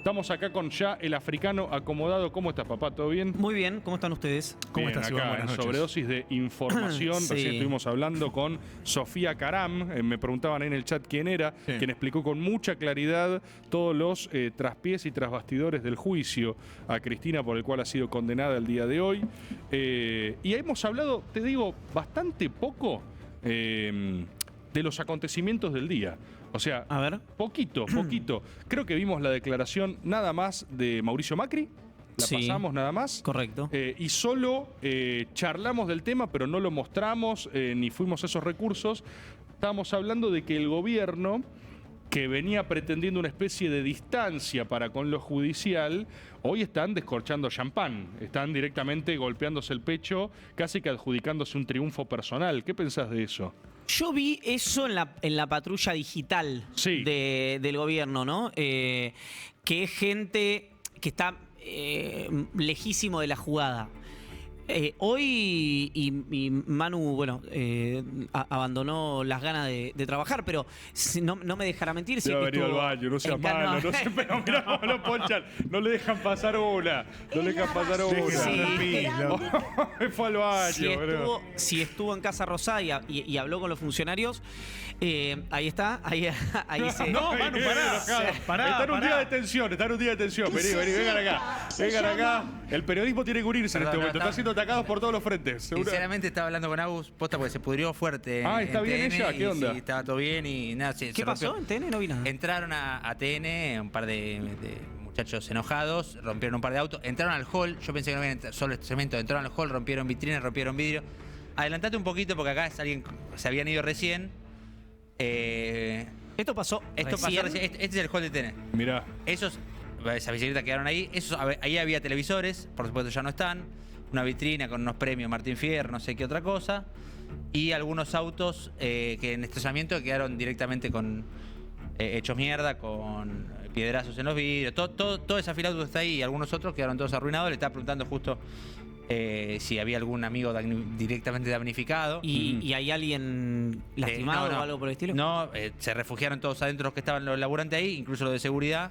Estamos acá con ya el africano acomodado. ¿Cómo estás, papá? ¿Todo bien? Muy bien, ¿cómo están ustedes? ¿Cómo estás, acá, Iván? Buenas noches. Sobredosis de información. Sí. Recién estuvimos hablando con Sofía Caram. Me preguntaban ahí en el chat quién era, Sí. quien explicó con mucha claridad todos los traspiés y trasbastidores del juicio a Cristina, por el cual ha sido condenada el día de hoy. Y hemos hablado, te digo, bastante poco de los acontecimientos del día. O sea, A ver. poquito. Creo que vimos la declaración nada más de Mauricio Macri. La Sí. pasamos nada más. Correcto. Y solo charlamos del tema, pero no lo mostramos ni fuimos a esos recursos. Estábamos hablando de que el gobierno, que venía pretendiendo una especie de distancia para con lo judicial, hoy están descorchando champán. Están directamente golpeándose el pecho, casi que adjudicándose un triunfo personal. ¿Qué pensás de eso? Yo vi eso en la patrulla digital Sí. del gobierno, ¿no? Que es gente que está lejísimo de la jugada. Hoy y Manu, bueno, abandonó las ganas de trabajar, pero no me dejará mentir. Se ha venido al baño, no sea malo, no sé, pero mirá cómo lo ponchan. No le dejan pasar una. No le dejan pasar una. Fue al baño, bro. Si estuvo en Casa Rosada y habló con los funcionarios, ahí está, ahí se... No, Manu, pará. Está en un día de tensión, Vení, vengan acá. Vengan acá. El periodismo tiene que unirse en este momento. Está siendo atacados por todos los frentes. Sinceramente estaba hablando con Agus, posta, porque se pudrió fuerte. Ah, ¿está bien TN, ella? ¿Qué onda? Sí, estaba todo bien y nada. ¿Qué pasó en TN? No vi nada. Entraron a TN un par de muchachos enojados, rompieron un par de autos, entraron al hall. Yo pensé que no habían solo este cemento, entraron al hall, rompieron vitrinas, rompieron vidrio. Adelantate un poquito porque acá es alguien, se habían ido recién. Esto pasó Pasó recién. Este es el hall de TN. Mirá. Esos, esas bicicletas quedaron ahí. Ahí había televisores, por supuesto ya no están. Una vitrina con unos premios Martín Fierro, no sé qué otra cosa. Y algunos autos que en estacionamiento quedaron directamente con hechos mierda, con piedrazos en los vidrios. Todo ese afilado que está ahí y algunos otros quedaron todos arruinados. Le estaba preguntando justo si había algún amigo directamente damnificado. ¿Y hay alguien lastimado no. o algo por el estilo? No, se refugiaron todos adentro los que estaban los laburantes ahí, incluso los de seguridad.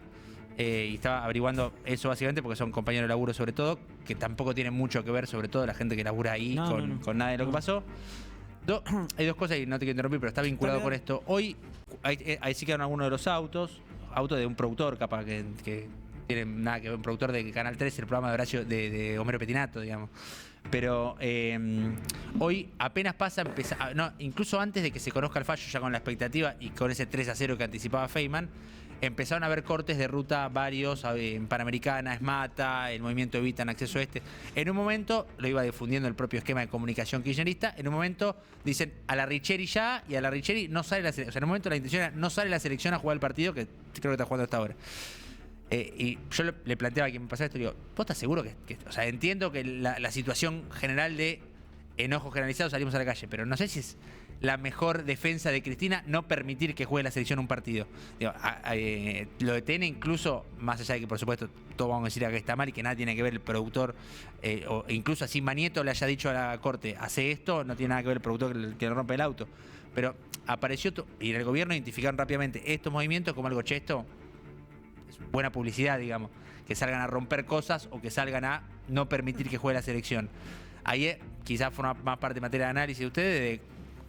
Y estaba averiguando eso básicamente porque son compañeros de laburo sobre todo, que tampoco tienen mucho que ver, sobre todo la gente que labura ahí con nada de lo que pasó. Hay dos cosas y no te quiero interrumpir, pero está vinculado con esto. Hoy ahí sí quedaron algunos de los autos de un productor capaz que tiene nada que ver, un productor de Canal 13, el programa de Horacio, de Homero Petinato, digamos. Pero hoy apenas pasa, incluso antes de que se conozca el fallo, ya con la expectativa y con ese 3-0 que anticipaba Feynman, empezaron a haber cortes de ruta varios, en Panamericana, Esmata, el movimiento Evitan Acceso Este. En un momento, lo iba difundiendo el propio esquema de comunicación kirchnerista, en un momento dicen a la Richeri ya, y a la Richeri no sale la selección. O sea, en un momento la intención era no sale la selección a jugar el partido, que creo que está jugando hasta ahora. Y yo le planteaba a quien me pasaba esto, digo, ¿vos estás seguro que o sea, entiendo que la situación general de enojo generalizado, salimos a la calle, pero no sé si es la mejor defensa de Cristina no permitir que juegue la selección un partido. Digo, lo de TN incluso, más allá de que por supuesto todos vamos a decir que está mal y que nada tiene que ver el productor, o incluso así Manieto le haya dicho a la corte, hace esto, no tiene nada que ver el productor que le rompe el auto. Pero apareció, y en el gobierno identificaron rápidamente estos movimientos como algo chesto, es buena publicidad, digamos, que salgan a romper cosas o que salgan a no permitir que juegue la selección. Ahí quizás forma más parte de materia de análisis de ustedes de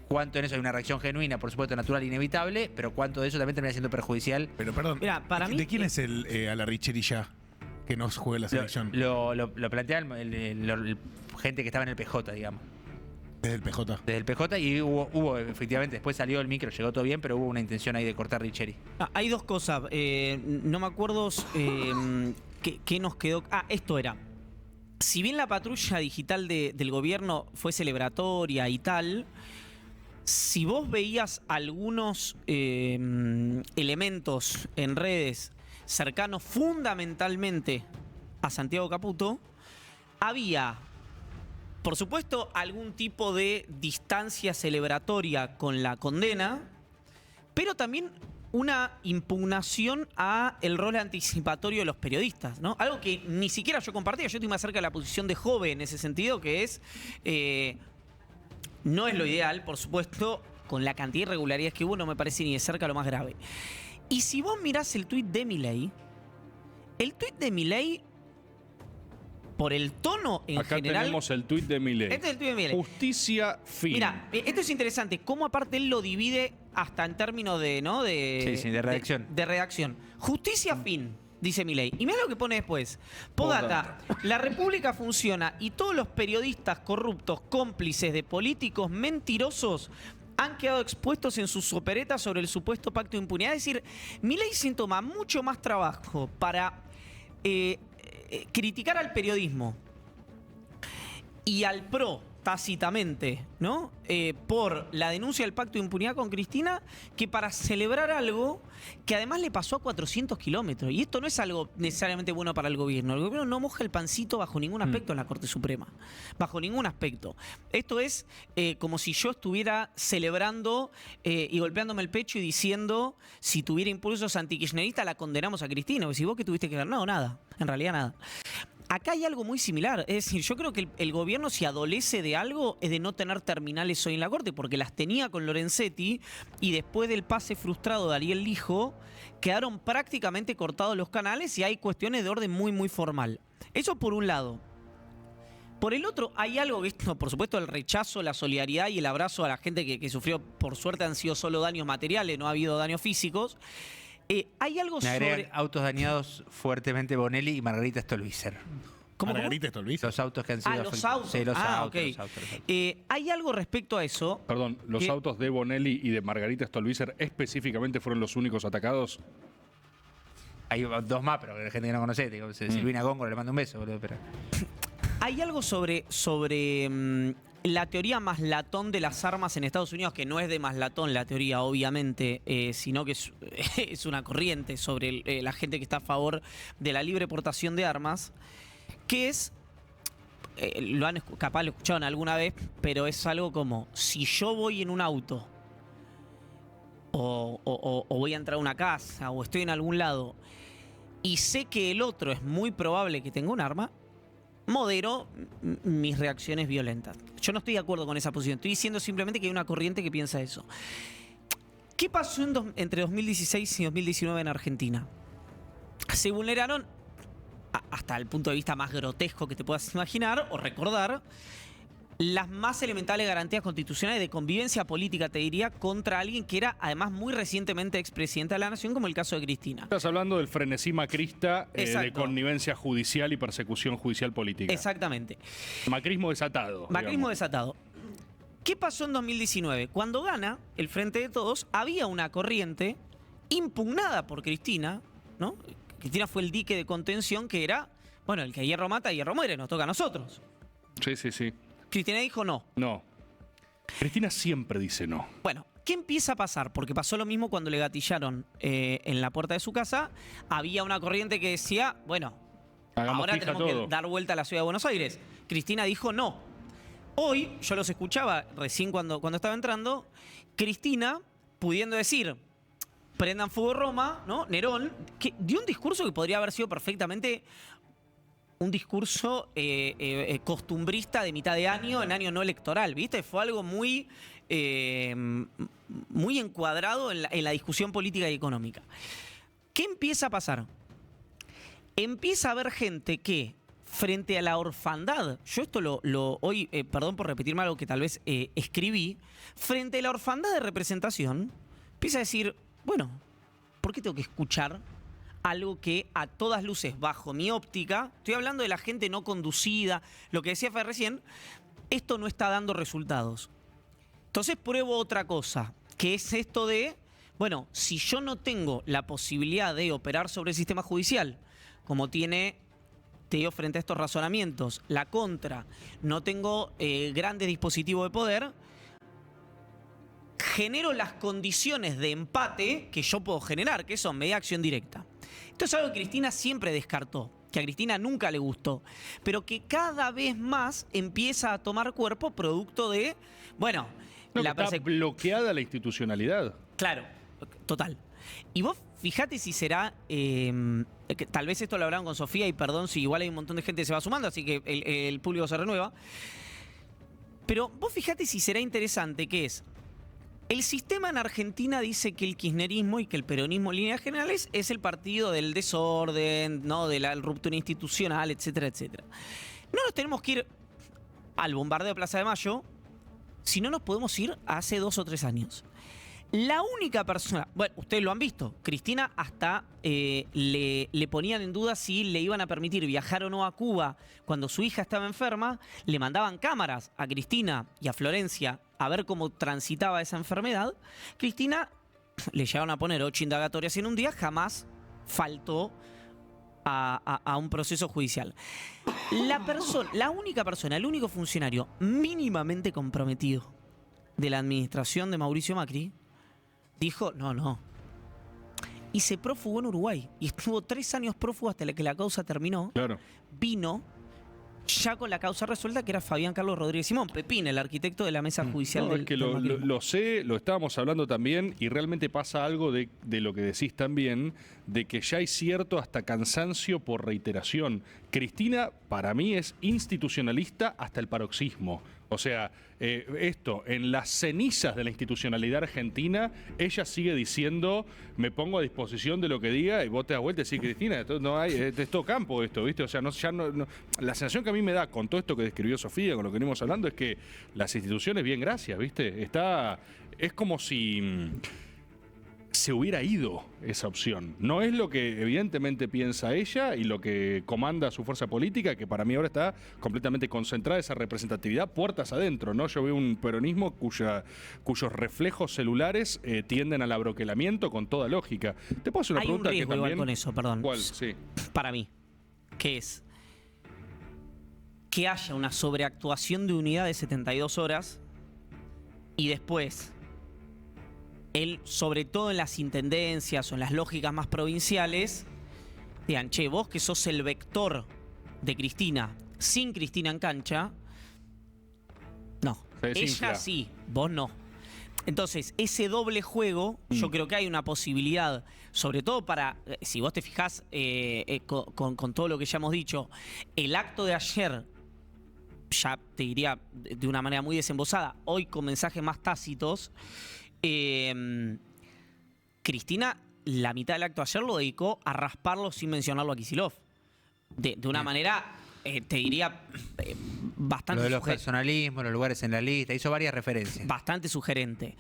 cuánto en eso hay una reacción genuina, por supuesto natural, inevitable, pero cuánto de eso también termina siendo perjudicial. Pero perdón, Mira, para mí, ¿de quién es el a la Richeri ya que no juegue la selección? Lo plantea el gente que estaba en el PJ, digamos. Desde el PJ. Desde el PJ y hubo efectivamente, después salió el micro, llegó todo bien, pero hubo una intención ahí de cortar Richeri. hay dos cosas. No me acuerdo qué nos quedó. Esto era. Si bien la patrulla digital del gobierno fue celebratoria y tal, si vos veías algunos elementos en redes cercanos fundamentalmente a Santiago Caputo, había, por supuesto, algún tipo de distancia celebratoria con la condena, pero también una impugnación a el rol anticipatorio de los periodistas, ¿no? Algo que ni siquiera yo compartía. Yo estoy más cerca de la posición de Jove en ese sentido, que es... no es lo ideal, por supuesto, con la cantidad de irregularidades que hubo, no me parece ni de cerca lo más grave. Y si vos mirás el tuit de Milei, El tuit de Milei, por el tono en Acá general... tenemos el tuit de Milei. Este es el tuit de Milei. Justicia, fin. Mira, esto es interesante, cómo aparte él lo divide hasta en términos de, ¿no? Sí, de redacción. De redacción. Justicia, fin, dice Milei. Y mira lo que pone después. Podata, la república funciona y todos los periodistas corruptos, cómplices de políticos mentirosos, han quedado expuestos en sus operetas sobre el supuesto pacto de impunidad. Es decir, Milei se toma mucho más trabajo para criticar al periodismo y al PRO tácitamente, ¿no? Por la denuncia del pacto de impunidad con Cristina, que para celebrar algo que además le pasó a 400 kilómetros. Y esto no es algo necesariamente bueno para el gobierno. El gobierno no moja el pancito bajo ningún aspecto en la Corte Suprema. Bajo ningún aspecto. Esto es como si yo estuviera celebrando y golpeándome el pecho y diciendo, si tuviera impulsos antikirchneristas, la condenamos a Cristina. O si vos que tuviste que ver, no, nada. En realidad nada. Acá hay algo muy similar. Es decir, yo creo que el gobierno, si adolece de algo, es de no tener terminales hoy en la Corte, porque las tenía con Lorenzetti y después del pase frustrado de Ariel Lijo, quedaron prácticamente cortados los canales y hay cuestiones de orden muy, muy formal. Eso por un lado. Por el otro, hay algo que, por supuesto, el rechazo, la solidaridad y el abrazo a la gente que sufrió, por suerte han sido solo daños materiales, no ha habido daños físicos. Hay algo Me agregan sobre... autos dañados fuertemente Bonelli y Margarita Stolbizer. ¿Cómo? Margarita Stolbizer. Los autos que han sido los autos. Sí, los autos, ok. los autos. Hay algo respecto a eso. Perdón, ¿los ¿Qué? autos de Bonelli y de Margarita Stolbizer específicamente fueron los únicos atacados? Hay dos más, pero hay gente que no conoce. Digo, Silvina Góngora le mando un beso, boludo. Pero... Hay algo sobre la teoría maslatón de las armas en Estados Unidos, que no es de maslatón la teoría, obviamente, sino que es una corriente sobre la gente que está a favor de la libre portación de armas, que es, capaz lo escucharon alguna vez, pero es algo como, si yo voy en un auto o voy a entrar a una casa o estoy en algún lado y sé que el otro es muy probable que tenga un arma, modero mis reacciones violentas. Yo no estoy de acuerdo con esa posición. Estoy diciendo simplemente que hay una corriente que piensa eso. ¿Qué pasó entre 2016 y 2019 en Argentina? Se vulneraron, hasta el punto de vista más grotesco que te puedas imaginar o recordar, las más elementales garantías constitucionales de convivencia política, te diría, contra alguien que era además muy recientemente expresidenta de la Nación, como el caso de Cristina. Estás hablando del frenesí macrista de Exacto. connivencia judicial y persecución judicial política. Exactamente. Macrismo desatado. Macrismo digamos. desatado. ¿Qué pasó en 2019? Cuando gana el Frente de Todos, había una corriente impugnada por Cristina, ¿no? Cristina fue el dique de contención que era, bueno, el que a hierro mata, a hierro muere, nos toca a nosotros. Sí, sí, sí. Cristina dijo no. No. Cristina siempre dice no. Bueno, ¿qué empieza a pasar? Porque pasó lo mismo cuando le gatillaron en la puerta de su casa. Había una corriente que decía, bueno, Hagamos ahora fija tenemos todo. que dar vuelta a la ciudad de Buenos Aires. Cristina dijo no. Hoy, yo los escuchaba recién cuando estaba entrando, Cristina pudiendo decir, prendan fuego Roma, ¿no? Nerón, que dio un discurso que podría haber sido perfectamente un discurso costumbrista de mitad de año, en año no electoral, ¿viste? Fue algo muy, muy encuadrado en la discusión política y económica. ¿Qué empieza a pasar? Empieza a haber gente que, frente a la orfandad, yo esto hoy, perdón por repetirme algo que tal vez escribí, frente a la orfandad de representación, empieza a decir, bueno, ¿por qué tengo que escuchar algo que a todas luces, bajo mi óptica, estoy hablando de la gente no conducida, lo que decía Fer recién, esto no está dando resultados? Entonces pruebo otra cosa, que es esto de, bueno, si yo no tengo la posibilidad de operar sobre el sistema judicial, como tiene, te digo, frente a estos razonamientos, la contra, no tengo grandes dispositivos de poder, genero las condiciones de empate que yo puedo generar, que son media acción directa. Esto es algo que Cristina siempre descartó, que a Cristina nunca le gustó, pero que cada vez más empieza a tomar cuerpo producto de, bueno, No, la está bloqueada la institucionalidad. Claro, total. Y vos fijate si será, que tal vez esto lo hablaron con Sofía y perdón si igual hay un montón de gente que se va sumando, así que el público se renueva. Pero vos fijate si será interesante que es El sistema en Argentina dice que el kirchnerismo y que el peronismo en líneas generales es el partido del desorden, ¿no? De la ruptura institucional, etcétera, etcétera. No nos tenemos que ir al bombardeo de Plaza de Mayo, sino nos podemos ir a hace 2 o 3 años. La única persona, bueno, ustedes lo han visto, Cristina hasta le ponían en duda si le iban a permitir viajar o no a Cuba cuando su hija estaba enferma, le mandaban cámaras a Cristina y a Florencia a ver cómo transitaba esa enfermedad. Cristina le llegaron a poner 8 indagatorias en un día, jamás faltó a un proceso judicial. La única persona, el único funcionario mínimamente comprometido de la administración de Mauricio Macri dijo, no. Y se prófugó en Uruguay. Y estuvo 3 años prófugo hasta que la causa terminó. Claro. Vino ya con la causa resuelta, que era Fabián Carlos Rodríguez Simón, Pepín, el arquitecto de la mesa judicial No, es que lo sé, lo estábamos hablando también, y realmente pasa algo de lo que decís también, de que ya hay cierto hasta cansancio por reiteración. Cristina, para mí, es institucionalista hasta el paroxismo. O sea, esto, en las cenizas de la institucionalidad argentina, ella sigue diciendo, me pongo a disposición de lo que diga, y vos te das vuelta y decís, Cristina, esto no hay, es todo campo esto, ¿viste? O sea, la sensación que a mí me da con todo esto que describió Sofía, con lo que venimos hablando, es que las instituciones, bien, gracias, ¿viste? Es como si se hubiera ido esa opción. No es lo que evidentemente piensa ella y lo que comanda su fuerza política, que para mí ahora está completamente concentrada esa representatividad puertas adentro, ¿no? Yo veo un peronismo cuyos reflejos celulares tienden al abroquelamiento con toda lógica. Te puedo hacer una pregunta un riesgo que también... igual con eso, perdón. ¿Cuál? Sí. Para mí, que es que haya una sobreactuación de unidad de 72 horas y después él, sobre todo en las intendencias o en las lógicas más provinciales, digan, che, vos que sos el vector de Cristina, sin Cristina en cancha, no. Ella sí, vos no. Entonces, ese doble juego, yo creo que hay una posibilidad, sobre todo para, si vos te fijás con todo lo que ya hemos dicho, el acto de ayer, ya te diría de una manera muy desembosada, hoy con mensajes más tácitos, Cristina, la mitad del acto ayer lo dedicó a rasparlo sin mencionarlo a Kicillof. De una manera, te diría, bastante... Lo de los personalismos, los lugares en la lista, hizo varias referencias. Bastante sugerente.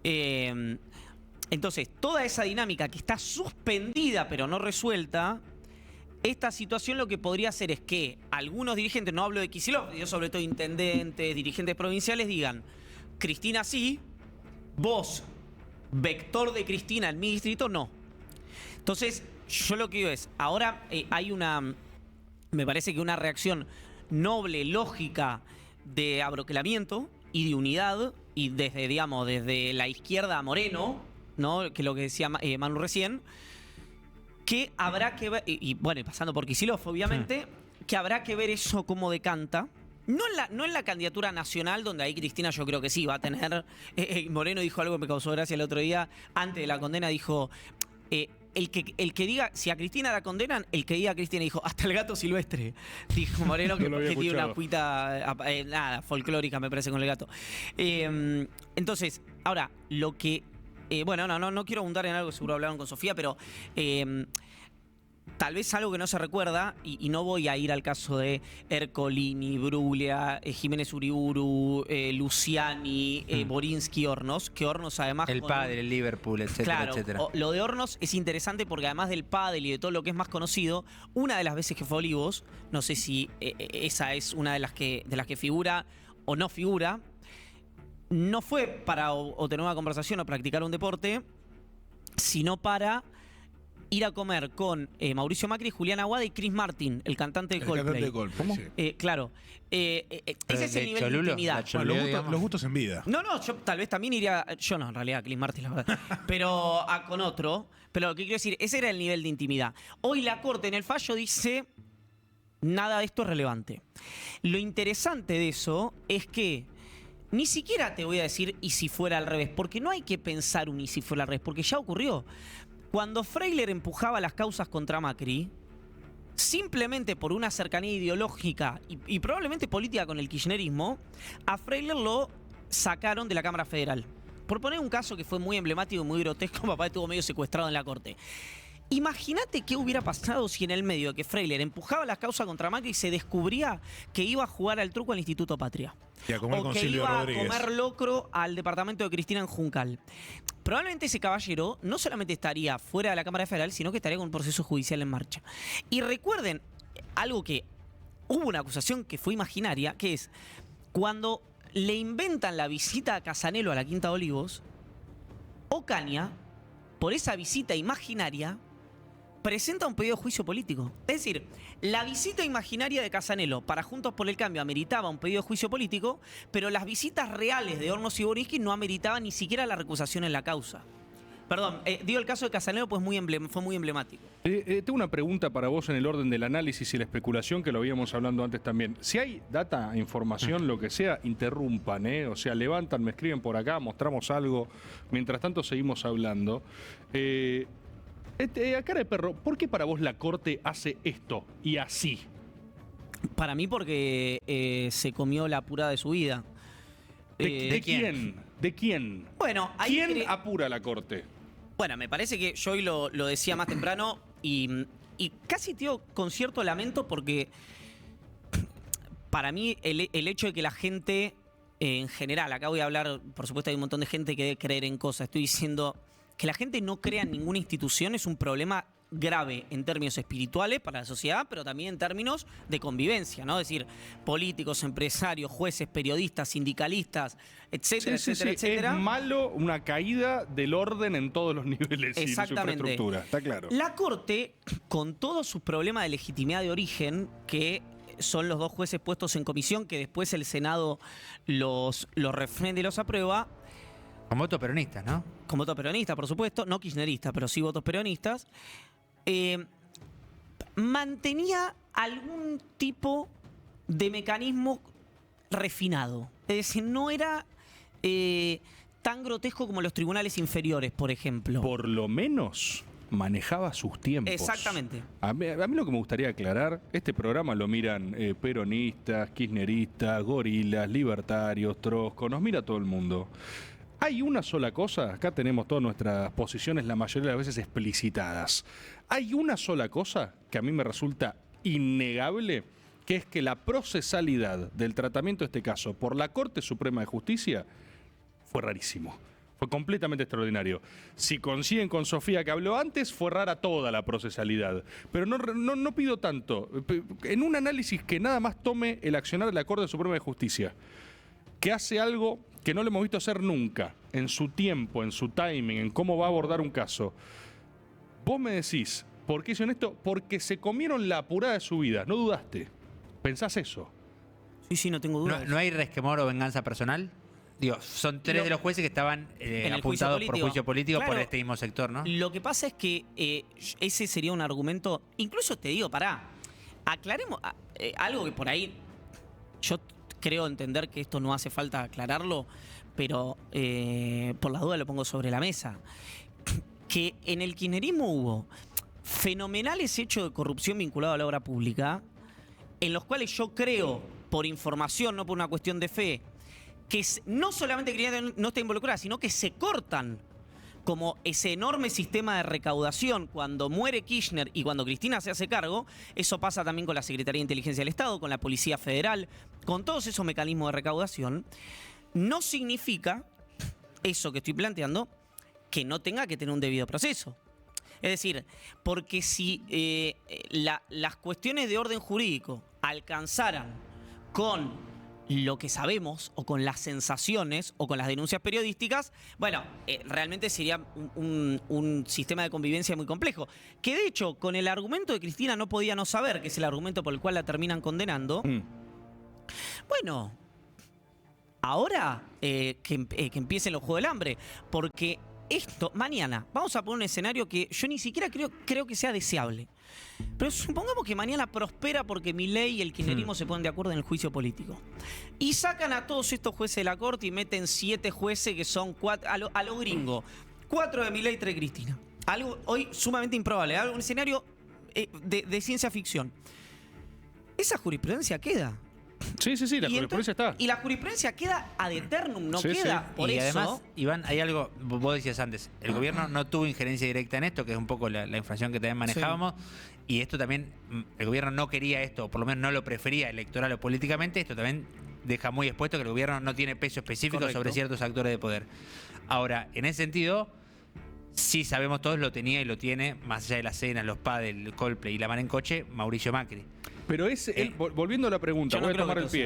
Entonces, toda esa dinámica que está suspendida pero no resuelta, esta situación lo que podría hacer es que algunos dirigentes, no hablo de Kicillof, yo sobre todo intendentes, dirigentes provinciales, digan, Cristina sí, vos, vector de Cristina en mi distrito, no. Entonces, yo lo que digo es, ahora hay me parece que una reacción noble, lógica de abroquelamiento y de unidad, y desde la izquierda a Moreno, ¿no? Que es lo que decía Manu recién, que habrá que ver, y bueno, pasando por Kicillof, obviamente, que habrá que ver eso cómo decanta. No en la candidatura nacional, donde ahí Cristina yo creo que sí va a tener... Moreno dijo algo que me causó gracia el otro día, antes de la condena dijo... el que diga, si a Cristina la condenan, el que diga a Cristina dijo, hasta el gato silvestre. Dijo Moreno que tiene una cuita, nada, folclórica me parece con el gato. Entonces, ahora, lo que... bueno, no quiero abundar en algo, seguro hablaron con Sofía, pero... tal vez algo que no se recuerda, y no voy a ir al caso de Ercolini, Bruglia, Jiménez Uriburu, Luciani, Borinsky, Hornos, que Hornos además... El pádel, el Liverpool, etcétera, claro, etcétera. Lo de Hornos es interesante porque además del pádel y de todo lo que es más conocido, una de las veces que fue a Olivos, no sé si esa es una de las que figura o no figura, no fue para o tener una conversación o practicar un deporte, sino para... ir a comer con Mauricio Macri, Julián Aguada y Chris Martin, el cantante de Coldplay. ¿Cómo? Claro. Ese es el nivel de intimidad. Bueno, los gustos en vida. No, yo tal vez también iría... Yo no, en realidad, Chris Martin, la verdad. Pero con otro. Pero lo que quiero decir, ese era el nivel de intimidad. Hoy la Corte en el fallo dice... nada de esto es relevante. Lo interesante de eso es que... ni siquiera te voy a decir y si fuera al revés. Porque no hay que pensar un y si fuera al revés. Porque ya ocurrió. Cuando Freiler empujaba las causas contra Macri, simplemente por una cercanía ideológica y probablemente política con el kirchnerismo, a Freiler lo sacaron de la Cámara Federal. por poner un caso que fue muy emblemático y muy grotesco, papá estuvo medio secuestrado en la corte. Imagínate qué hubiera pasado si en el medio de que Freiler empujaba la causa contra Macri se descubría que iba a jugar al truco al Instituto Patria. Y a comer O con que Silvio iba Rodríguez. a comer locro al departamento de Cristina en Juncal. Probablemente ese caballero no solamente estaría fuera de la Cámara Federal, sino que estaría con un proceso judicial en marcha. Y recuerden algo que hubo una acusación que fue imaginaria, que es cuando le inventan la visita a Casanelo a la Quinta de Olivos, Ocaña, por esa visita imaginaria, presenta un pedido de juicio político. Es decir, la visita imaginaria de Casanelo para Juntos por el Cambio ameritaba un pedido de juicio político, pero las visitas reales de Hornos y Boriski no ameritaban ni siquiera la recusación en la causa. Perdón, digo el caso de Casanelo pues fue muy emblemático. Tengo una pregunta para vos en el orden del análisis y la especulación que lo habíamos hablando antes también. Si hay data, información, lo que sea, interrumpan, ¿eh? O sea, levantan, me escriben por acá, mostramos algo. Mientras tanto seguimos hablando. A cara de perro, ¿por qué para vos la Corte hace esto y así? Para mí porque se comió la apurada de su vida. ¿De quién? ¿De quién? Bueno, ahí ¿Quién apura la Corte? Bueno, me parece que yo hoy lo decía más temprano y casi tío con cierto lamento porque para mí el hecho de que la gente en general, acá voy a hablar, por supuesto hay un montón de gente que debe creer en cosas, estoy diciendo que la gente no crea en ninguna institución es un problema grave en términos espirituales para la sociedad, pero también en términos de convivencia, ¿no? Es decir, políticos, empresarios, jueces, periodistas, sindicalistas, etcétera, etcétera, etcétera. Es malo una caída del orden en todos los niveles y de su infraestructura, está claro. La Corte, con todos sus problemas de legitimidad de origen, que son los dos jueces puestos en comisión, que después el Senado los refrenda y los aprueba. Con votos peronistas, ¿no? Con votos peronistas, por supuesto, no kirchneristas, pero sí votos peronistas. Mantenía algún tipo de mecanismo refinado. Es decir, no era tan grotesco como los tribunales inferiores, por ejemplo. Por lo menos manejaba sus tiempos. Exactamente. A mí lo que me gustaría aclarar, este programa lo miran peronistas, kirchneristas, gorilas, libertarios, troscos, nos mira todo el mundo. Hay una sola cosa, acá tenemos todas nuestras posiciones, la mayoría de las veces explicitadas. Hay una sola cosa que a mí me resulta innegable, que es que la procesalidad del tratamiento de este caso por la Corte Suprema de Justicia fue rarísimo. Fue completamente extraordinario. Si coinciden con Sofía que habló antes, fue rara toda la procesalidad. Pero no pido tanto. En un análisis que nada más tome el accionar de la Corte Suprema de Justicia, que hace algo que no lo hemos visto hacer nunca, en su tiempo, en su timing, en cómo va a abordar un caso. Vos me decís, ¿por qué hicieron esto? Porque se comieron la apurada de su vida, no dudaste. ¿Pensás eso? Sí, no tengo dudas. ¿No hay resquemor o venganza personal? Digo, son tres de los jueces que estaban apuntados por juicio político por este mismo sector, ¿no? Lo que pasa es que ese sería un argumento, incluso te digo, aclaremos algo que por ahí yo creo entender que esto no hace falta aclararlo, pero por la duda lo pongo sobre la mesa. Que en el kirchnerismo hubo fenomenales hechos de corrupción vinculados a la obra pública, en los cuales yo creo, por información, no por una cuestión de fe, que no solamente Cristina no está involucrada, sino que se cortan como ese enorme sistema de recaudación cuando muere Kirchner y cuando Cristina se hace cargo. Eso pasa también con la Secretaría de Inteligencia del Estado, con la Policía Federal, con todos esos mecanismos de recaudación. No significa, eso que estoy planteando, que no tenga que tener un debido proceso. Es decir, porque si las cuestiones de orden jurídico alcanzaran con lo que sabemos, o con las sensaciones, o con las denuncias periodísticas, bueno, realmente sería un sistema de convivencia muy complejo. Que de hecho, con el argumento de Cristina no podía no saber, que es el argumento por el cual la terminan condenando. Bueno, ahora que empiecen los Juegos del Hambre, porque esto, mañana, vamos a poner un escenario que yo ni siquiera creo que sea deseable. Pero supongamos que mañana prospera porque Milei y el kirchnerismo se ponen de acuerdo en el juicio político. Y sacan a todos estos jueces de la Corte y meten 7 jueces que son 4, a lo gringo. 4 de Milei, 3 de Cristina. Algo hoy sumamente improbable, un escenario de ciencia ficción. Esa jurisprudencia queda. Sí, la jurisprudencia está. Y la jurisprudencia queda ad eternum, no Sí, queda. Por y eso. además, Iván, hay algo, vos decías antes, el gobierno no tuvo injerencia directa en esto, que es un poco la información que también manejábamos, y esto también, el gobierno no quería esto, o por lo menos no lo prefería electoral o políticamente, esto también deja muy expuesto que el gobierno no tiene peso específico Correcto. sobre ciertos actores de poder. Ahora, en ese sentido, sí sabemos todos, lo tenía y lo tiene, más allá de la cena, los pádel, el Coldplay y la mar en coche, Mauricio Macri. Pero volviendo a la pregunta, yo no voy a creo tomar que el tú pie,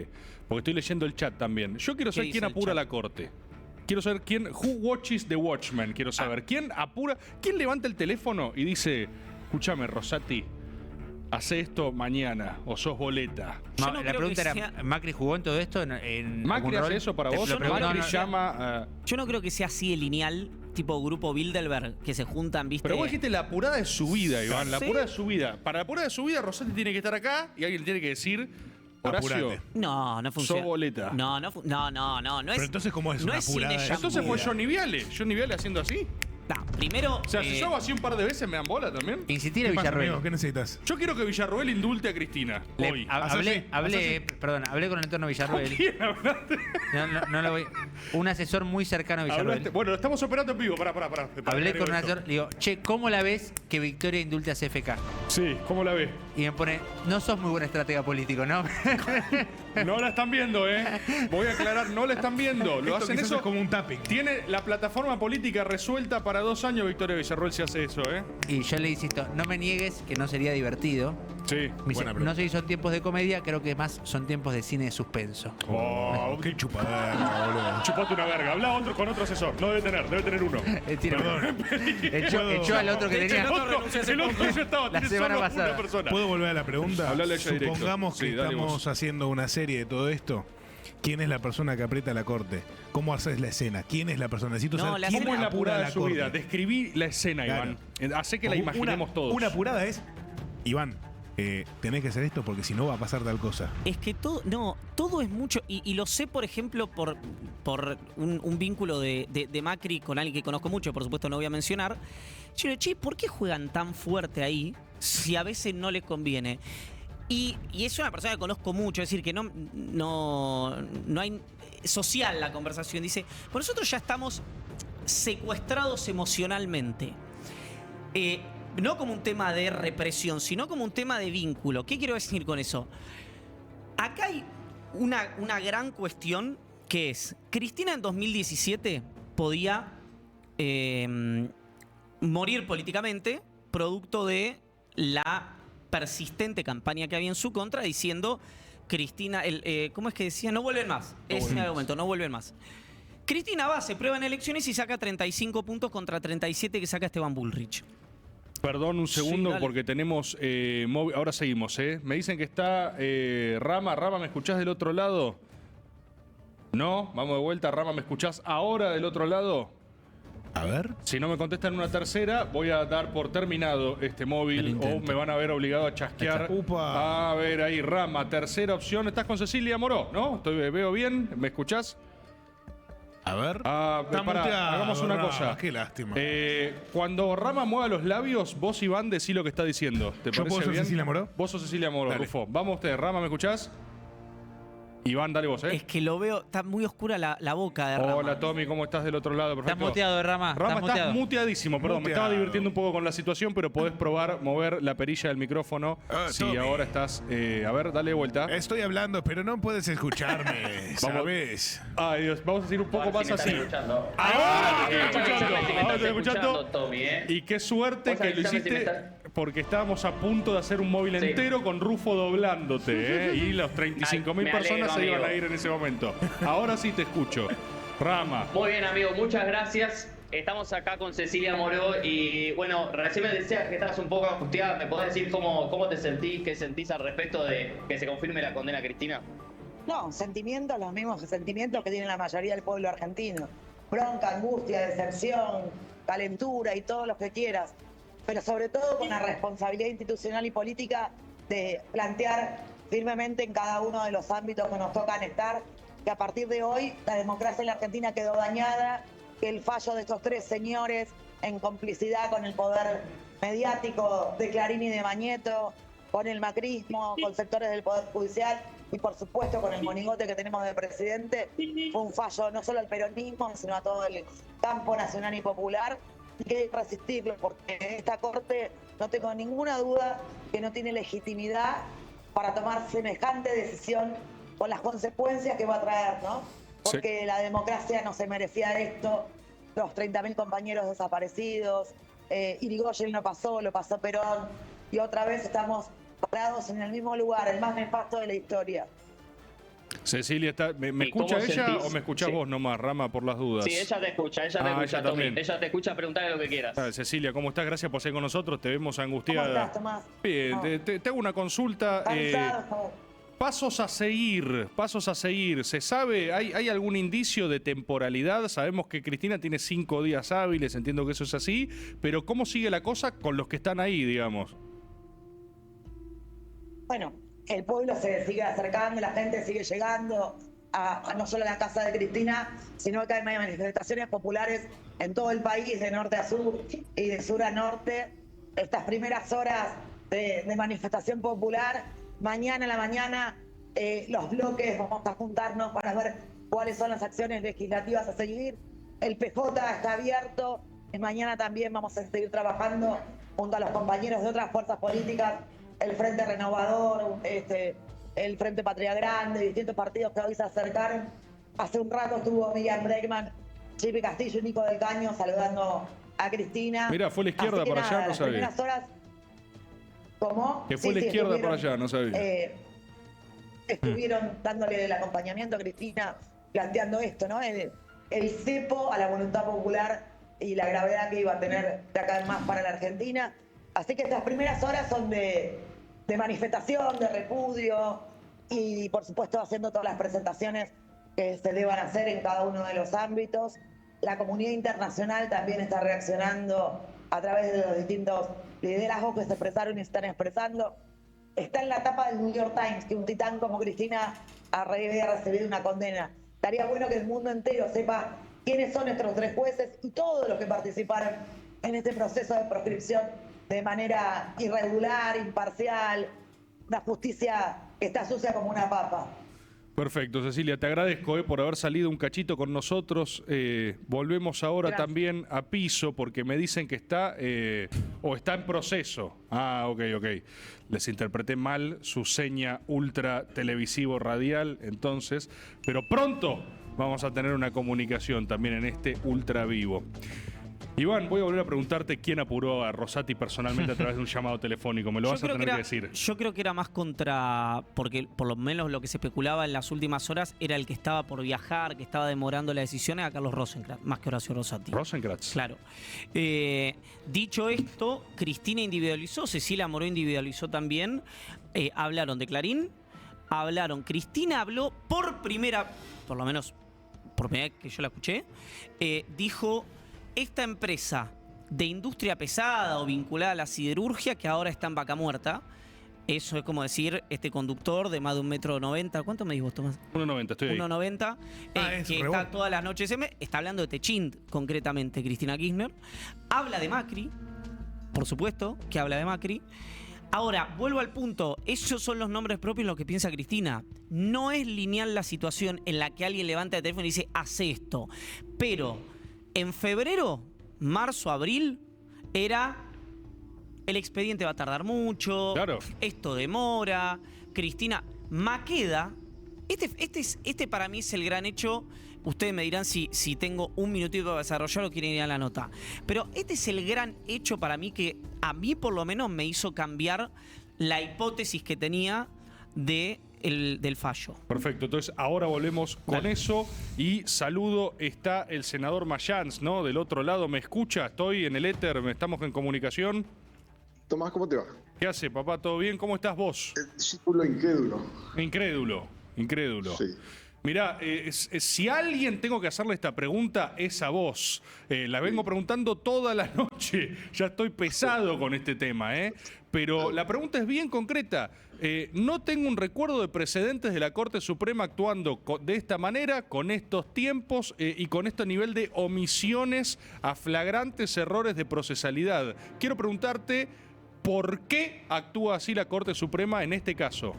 seas. porque estoy leyendo el chat también. Yo quiero saber dice quién el apura chat? la corte. Quiero saber who watches the Watchmen, quiero saber. ¿Quién apura, quién levanta el teléfono y dice, escúchame, Rosati, hace esto mañana, o sos boleta? Yo No, no la creo pregunta que era, sea- ¿Macri jugó en todo esto? ¿En ¿Macri algún hace rol? eso para Te vos? lo pregunto, ¿Macri no, no, llama Yo no creo que sea así de lineal, tipo grupo Bilderberg, que se juntan, ¿viste? Pero vos dijiste la apurada de su vida, Iván, la ¿Sí? apurada de su vida. Para la apurada de su vida, Rosati tiene que estar acá y alguien le tiene que decir, Horacio, Apurate. No funciona. sos boleta. No es. Pero entonces, ¿cómo es no una es apurada cine de- Jean Entonces fue Bouin. Johnny Viale haciendo así. No, primero. O sea, si yo hago así un par de veces, ¿me dan bola también? Insistir a ¿Qué pasa, Villarroel. amigo? ¿Qué necesitas? Yo quiero que Villarroel indulte a Cristina hoy. Hacé Hablé con el entorno Villarroel. ¿Quién hablaste? No lo voy. Un asesor muy cercano a Villarroel. Hablaste- Bueno, lo estamos operando en vivo. Pará. Hablé con un asesor, le digo, che, ¿cómo la ves que Victoria indulte a CFK? Sí, ¿cómo la ves? Y me pone, no sos muy buena estratega político, ¿no? No la están viendo, ¿eh? Voy a aclarar, no la están viendo. Lo Esto hacen quizás eso. es como un tapping. Tiene la plataforma política resuelta para 2 años, Victoria Villarroel, si hace eso, ¿eh? Y yo le insisto, no me niegues que no sería divertido. Sí. Me dice, Buena pregunta. no sé si son tiempos de comedia, creo que más son tiempos de cine de suspenso. Oh, Qué chupadera, boludo. chupate una verga. Habla con otro asesor. No debe tener uno. Perdón. Echó al otro que De hecho, tenía. el otro renunció hace El otro poco. ya estaba. La tiene semana solo pasada. una persona. ¿Puedo volver a la pregunta? Hablale a ella directo. Supongamos que Sí, dale estamos vos. haciendo una serie de todo esto. ¿Quién es la persona que aprieta la corte? ¿Cómo haces la escena? ¿Quién es la persona? Necesito No, saber la quién ¿Cómo es la apura apurada de su corte. vida? Describí la escena, Claro. Iván. Hace que la imaginemos todos. Una apurada es, Iván, tenés que hacer esto porque si no va a pasar tal cosa. Es que todo es mucho, y lo sé, por ejemplo, por un vínculo de Macri con alguien que conozco mucho, por supuesto no voy a mencionar. Yo le digo, che, ¿por qué juegan tan fuerte ahí si a veces no les conviene? Y es una persona que conozco mucho, es decir, que no hay social la conversación. Dice, pues nosotros ya estamos secuestrados emocionalmente. No como un tema de represión, sino como un tema de vínculo. ¿Qué quiero decir con eso? Acá hay una gran cuestión que es, Cristina en 2017 podía morir políticamente producto de la persistente campaña que había en su contra diciendo Cristina, ¿cómo es que decía? No vuelven más. Ese es el argumento, no vuelven más. Cristina va, se prueba en elecciones y saca 35 puntos contra 37 que saca Esteban Bullrich. Perdón un segundo dale. porque tenemos móvil. Ahora seguimos, ¿eh? Me dicen que está Rama. Rama, ¿me escuchás del otro lado? No, vamos de vuelta. Rama, ¿me escuchás ahora del otro lado? A ver. Si no me contestan una tercera, voy a dar por terminado este El móvil o intento. me van a ver obligado a chasquear. Ahí está. Upa. A ver ahí, Rama, tercera opción. Estás con Cecilia Moró, ¿no? ¿Veo bien? ¿Me escuchás? A ver. Pará, muteado, hagamos una Rama, cosa. Qué lástima. Cuando Rama mueva los labios, vos, Iván, decí lo que está diciendo. ¿Te ¿Yo parece puedo ser bien? Cecilia Moró? Vos sos Cecilia Moró, Dale. Rufo. Vamos ustedes. Rama, ¿me escuchás? Iván, dale vos, ¿eh? Es que lo veo, está muy oscura la boca de Rama. Hola, Tommy, ¿cómo estás del otro lado? Estás Perfecto. muteado, Rama. Rama, Estás estás muteado. muteadísimo, perdón. Me estaba Muteado. divirtiendo un poco con la situación, pero podés probar mover la perilla del micrófono. Si Tommy. ahora estás. A ver, dale de vuelta. Estoy hablando, pero no puedes escucharme, ¿sabes? Ay, Dios, vamos a decir un poco más así. Ahora te estoy escuchando. si me Ahora estás te estoy escuchando. Tommy, Y qué suerte Vos que lo avísame si me hiciste estás- porque estábamos a punto de hacer un móvil Sí. entero con Rufo doblándote, ¿eh? Y los 35.000 Me personas se alegro, iban a amigo. ir en ese momento. Ahora sí te escucho. Rama. Muy bien, amigo, muchas gracias. Estamos acá con Cecilia Moró y bueno, recién me decías que estabas un poco angustiada. ¿Me podés decir cómo te sentís, qué sentís al respecto de que se confirme la condena a Cristina? No, sentimientos, los mismos sentimientos que tiene la mayoría del pueblo argentino. Bronca, angustia, decepción, calentura y todo lo que quieras. Pero sobre todo con la responsabilidad institucional y política de plantear firmemente en cada uno de los ámbitos que nos tocan estar, que a partir de hoy la democracia en la Argentina quedó dañada, que el fallo de estos 3 señores en complicidad con el poder mediático de Clarín y de Mañeto, con el macrismo, con sectores del Poder Judicial, y por supuesto con el monigote que tenemos de presidente, fue un fallo no solo al peronismo, sino a todo el campo nacional y popular, y que hay que resistirlo, porque esta Corte no tengo ninguna duda que no tiene legitimidad para tomar semejante decisión con las consecuencias que va a traer, ¿no? Porque la democracia no se merecía esto, los 30.000 compañeros desaparecidos, Irigoyen no pasó, lo pasó Perón, y otra vez estamos parados en el mismo lugar, el más nefasto de la historia. Cecilia, ¿me escucha ella sentís? o me escuchás vos nomás, Rama, por las dudas? Sí, ella te escucha, ella Tommy. también. Ella te escucha, preguntale lo que quieras. Cecilia, ¿cómo estás? Gracias por ser con nosotros, te vemos angustiada. ¿Cómo estás, Tomás? Bien, No. te hago una consulta. Cansado. Pasos a seguir. ¿Se sabe, hay algún indicio de temporalidad? Sabemos que Cristina tiene 5 días hábiles, entiendo que eso es así, pero ¿cómo sigue la cosa con los que están ahí, digamos? Bueno, el pueblo se sigue acercando, la gente sigue llegando a no solo a la casa de Cristina, sino que hay manifestaciones populares en todo el país, de norte a sur y de sur a norte. Estas primeras horas de manifestación popular, mañana a la mañana los bloques vamos a juntarnos para ver cuáles son las acciones legislativas a seguir. El PJ está abierto, y mañana también vamos a seguir trabajando junto a los compañeros de otras fuerzas políticas, el Frente Renovador, el Frente Patria Grande, distintos partidos que hoy se acercaron. Hace un rato estuvo Miriam Bregman, Chipi Castillo y Nico del Caño saludando a Cristina. Mira, fue la izquierda Así que para allá, no las sabía. primeras horas, ¿cómo? Que fue la izquierda para allá, no sabía. Estuvieron dándole el acompañamiento a Cristina, planteando esto, ¿no? El cepo a la voluntad popular y la gravedad que iba a tener de acá en más para la Argentina. Así que estas primeras horas son de manifestación, de repudio y, por supuesto, haciendo todas las presentaciones que se deban hacer en cada uno de los ámbitos. La comunidad internacional también está reaccionando a través de los distintos liderazgos que se expresaron y están expresando. Está en la tapa del New York Times que un titán como Cristina había recibido una condena. Estaría bueno que el mundo entero sepa quiénes son nuestros 3 jueces y todos los que participaron en este proceso de proscripción de manera irregular, imparcial, una justicia que está sucia como una papa. Perfecto, Cecilia, te agradezco por haber salido un cachito con nosotros. Volvemos ahora Gracias. también a piso porque me dicen que está o está en proceso. Ah, ok. Les interpreté mal su seña ultra televisivo radial, entonces. Pero pronto vamos a tener una comunicación también en este ultra vivo. Iván, voy a volver a preguntarte quién apuró a Rosati personalmente a través de un llamado telefónico. Me lo vas a tener que decir. Yo creo que era más contra, porque por lo menos lo que se especulaba en las últimas horas era el que estaba por viajar, que estaba demorando las decisiones, a Carlos Rosenkrantz, más que Horacio Rosati. Rosenkrantz. Claro. Dicho esto, Cristina individualizó, Cecilia Moró individualizó también. Hablaron de Clarín, Cristina habló por lo menos por primera vez que yo la escuché, dijo: esta empresa de industria pesada o vinculada a la siderurgia que ahora está en vaca muerta, eso es como decir, este conductor de más de 1,90 m, ¿cuánto me dices vos, Tomás? 1,90, estoy ahí. 1,90, que está todas las noches, está hablando de Techint, concretamente, Cristina Kirchner. Habla de Macri, por supuesto que habla de Macri. Ahora, vuelvo al punto, esos son los nombres propios en los que piensa Cristina. No es lineal la situación en la que alguien levanta el teléfono y dice, hace esto. Pero en febrero, marzo, abril, era el expediente va a tardar mucho, claro, esto demora, Cristina, Maqueda, este para mí es el gran hecho. Ustedes me dirán si tengo un minutito para desarrollar o quieren ir a la nota. Pero este es el gran hecho para mí que a mí por lo menos me hizo cambiar la hipótesis que tenía del fallo. Perfecto, entonces ahora volvemos con eso y saludo, está el senador Mayans, ¿no? Del otro lado, ¿me escucha? Estoy en el éter, estamos en comunicación. Tomás, ¿cómo te va? ¿Qué hace, papá? ¿Todo bien? ¿Cómo estás vos? Discípulo incrédulo. Incrédulo. Sí. Mirá, si a alguien tengo que hacerle esta pregunta es a vos. La vengo preguntando toda la noche. Ya estoy pesado con este tema, ¿eh? Pero la pregunta es bien concreta. No tengo un recuerdo de precedentes de la Corte Suprema actuando de esta manera, con estos tiempos y con este nivel de omisiones a flagrantes errores de procesalidad. Quiero preguntarte, ¿por qué actúa así la Corte Suprema en este caso?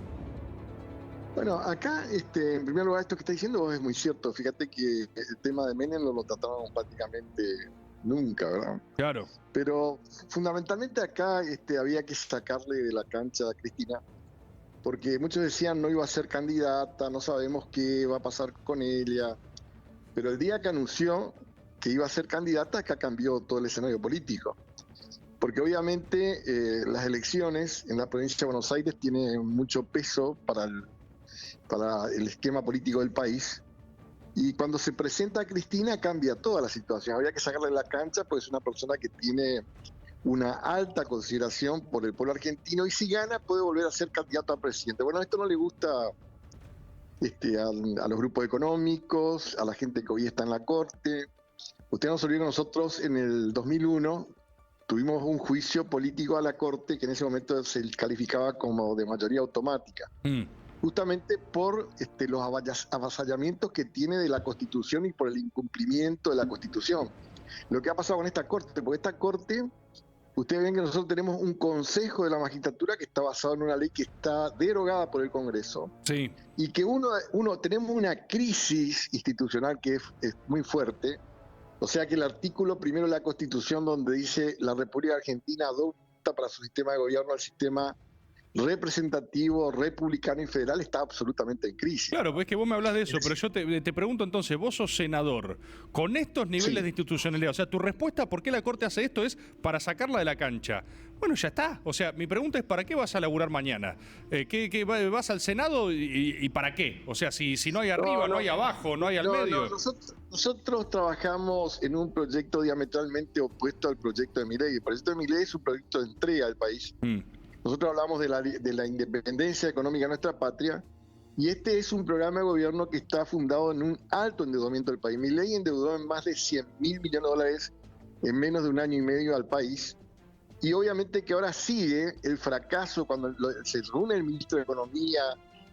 Bueno, acá, en primer lugar, esto que está diciendo vos es muy cierto. Fíjate que el tema de Menem no lo trataron prácticamente nunca, ¿verdad? Claro. Pero fundamentalmente acá había que sacarle de la cancha a Cristina, porque muchos decían no iba a ser candidata, no sabemos qué va a pasar con ella. Pero el día que anunció que iba a ser candidata, acá cambió todo el escenario político. Porque obviamente las elecciones en la provincia de Buenos Aires tienen mucho peso para el esquema político del país. Y cuando se presenta a Cristina cambia toda la situación. Había que sacarle de la cancha porque es una persona que tiene una alta consideración por el pueblo argentino y si gana puede volver a ser candidato a presidente. Bueno, esto no le gusta a los grupos económicos, a la gente que hoy está en la corte. Usted no se olvide que nosotros en el 2001 tuvimos un juicio político a la corte que en ese momento se calificaba como de mayoría automática. Justamente por los avasallamientos que tiene de la Constitución y por el incumplimiento de la Constitución. Lo que ha pasado con esta corte, porque esta corte, ustedes ven que nosotros tenemos un consejo de la magistratura que está basado en una ley que está derogada por el Congreso. Sí. Y que tenemos una crisis institucional que es muy fuerte. O sea que el artículo primero de la Constitución donde dice la República Argentina adopta para su sistema de gobierno el sistema representativo, republicano y federal está absolutamente en crisis. Claro, pues es que vos me hablas de eso, pero yo te pregunto entonces, vos sos senador, con estos niveles de institucionalidad, o sea, tu respuesta por qué la Corte hace esto es para sacarla de la cancha. Bueno, ya está. O sea, mi pregunta es ¿para qué vas a laburar mañana? ¿Vas al Senado y para qué? O sea, si no hay arriba, no hay abajo, no hay al medio. Nosotros trabajamos en un proyecto diametralmente opuesto al proyecto de Milei. El proyecto de Milei es un proyecto de entrega al país. Nosotros hablamos de la independencia económica de nuestra patria y este es un programa de gobierno que está fundado en un alto endeudamiento del país. Milei endeudó en más de 100.000 millones de dólares en menos de un año y medio al país y obviamente que ahora sigue el fracaso cuando se reúne el ministro de Economía,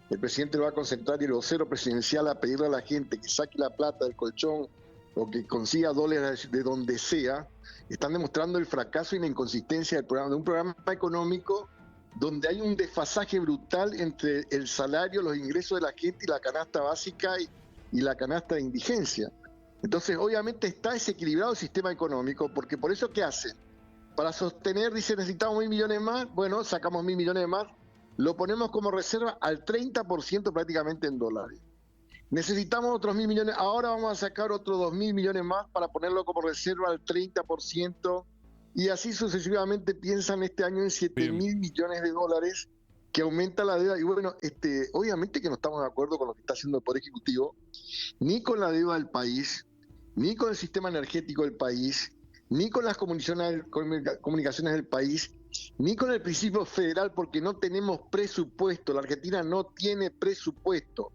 el presidente lo va a concentrar y el vocero presidencial a pedirle a la gente que saque la plata del colchón o que consiga dólares de donde sea. Están demostrando el fracaso y la inconsistencia de un programa económico donde hay un desfasaje brutal entre el salario, los ingresos de la gente y la canasta básica y la canasta de indigencia. Entonces, obviamente está desequilibrado el sistema económico, porque por eso, ¿qué hacen? Para sostener, dice, necesitamos 1.000 millones más, bueno, sacamos 1.000 millones más, lo ponemos como reserva al 30% prácticamente en dólares. Necesitamos otros 1.000 millones, ahora vamos a sacar otros 2.000 millones más para ponerlo como reserva al 30%, y así sucesivamente piensan este año en 7.000 millones de dólares que aumenta la deuda. Y bueno, obviamente que no estamos de acuerdo con lo que está haciendo el Poder Ejecutivo, ni con la deuda del país, ni con el sistema energético del país, ni con las comunicaciones del país, ni con el principio federal, porque no tenemos presupuesto. La Argentina no tiene presupuesto.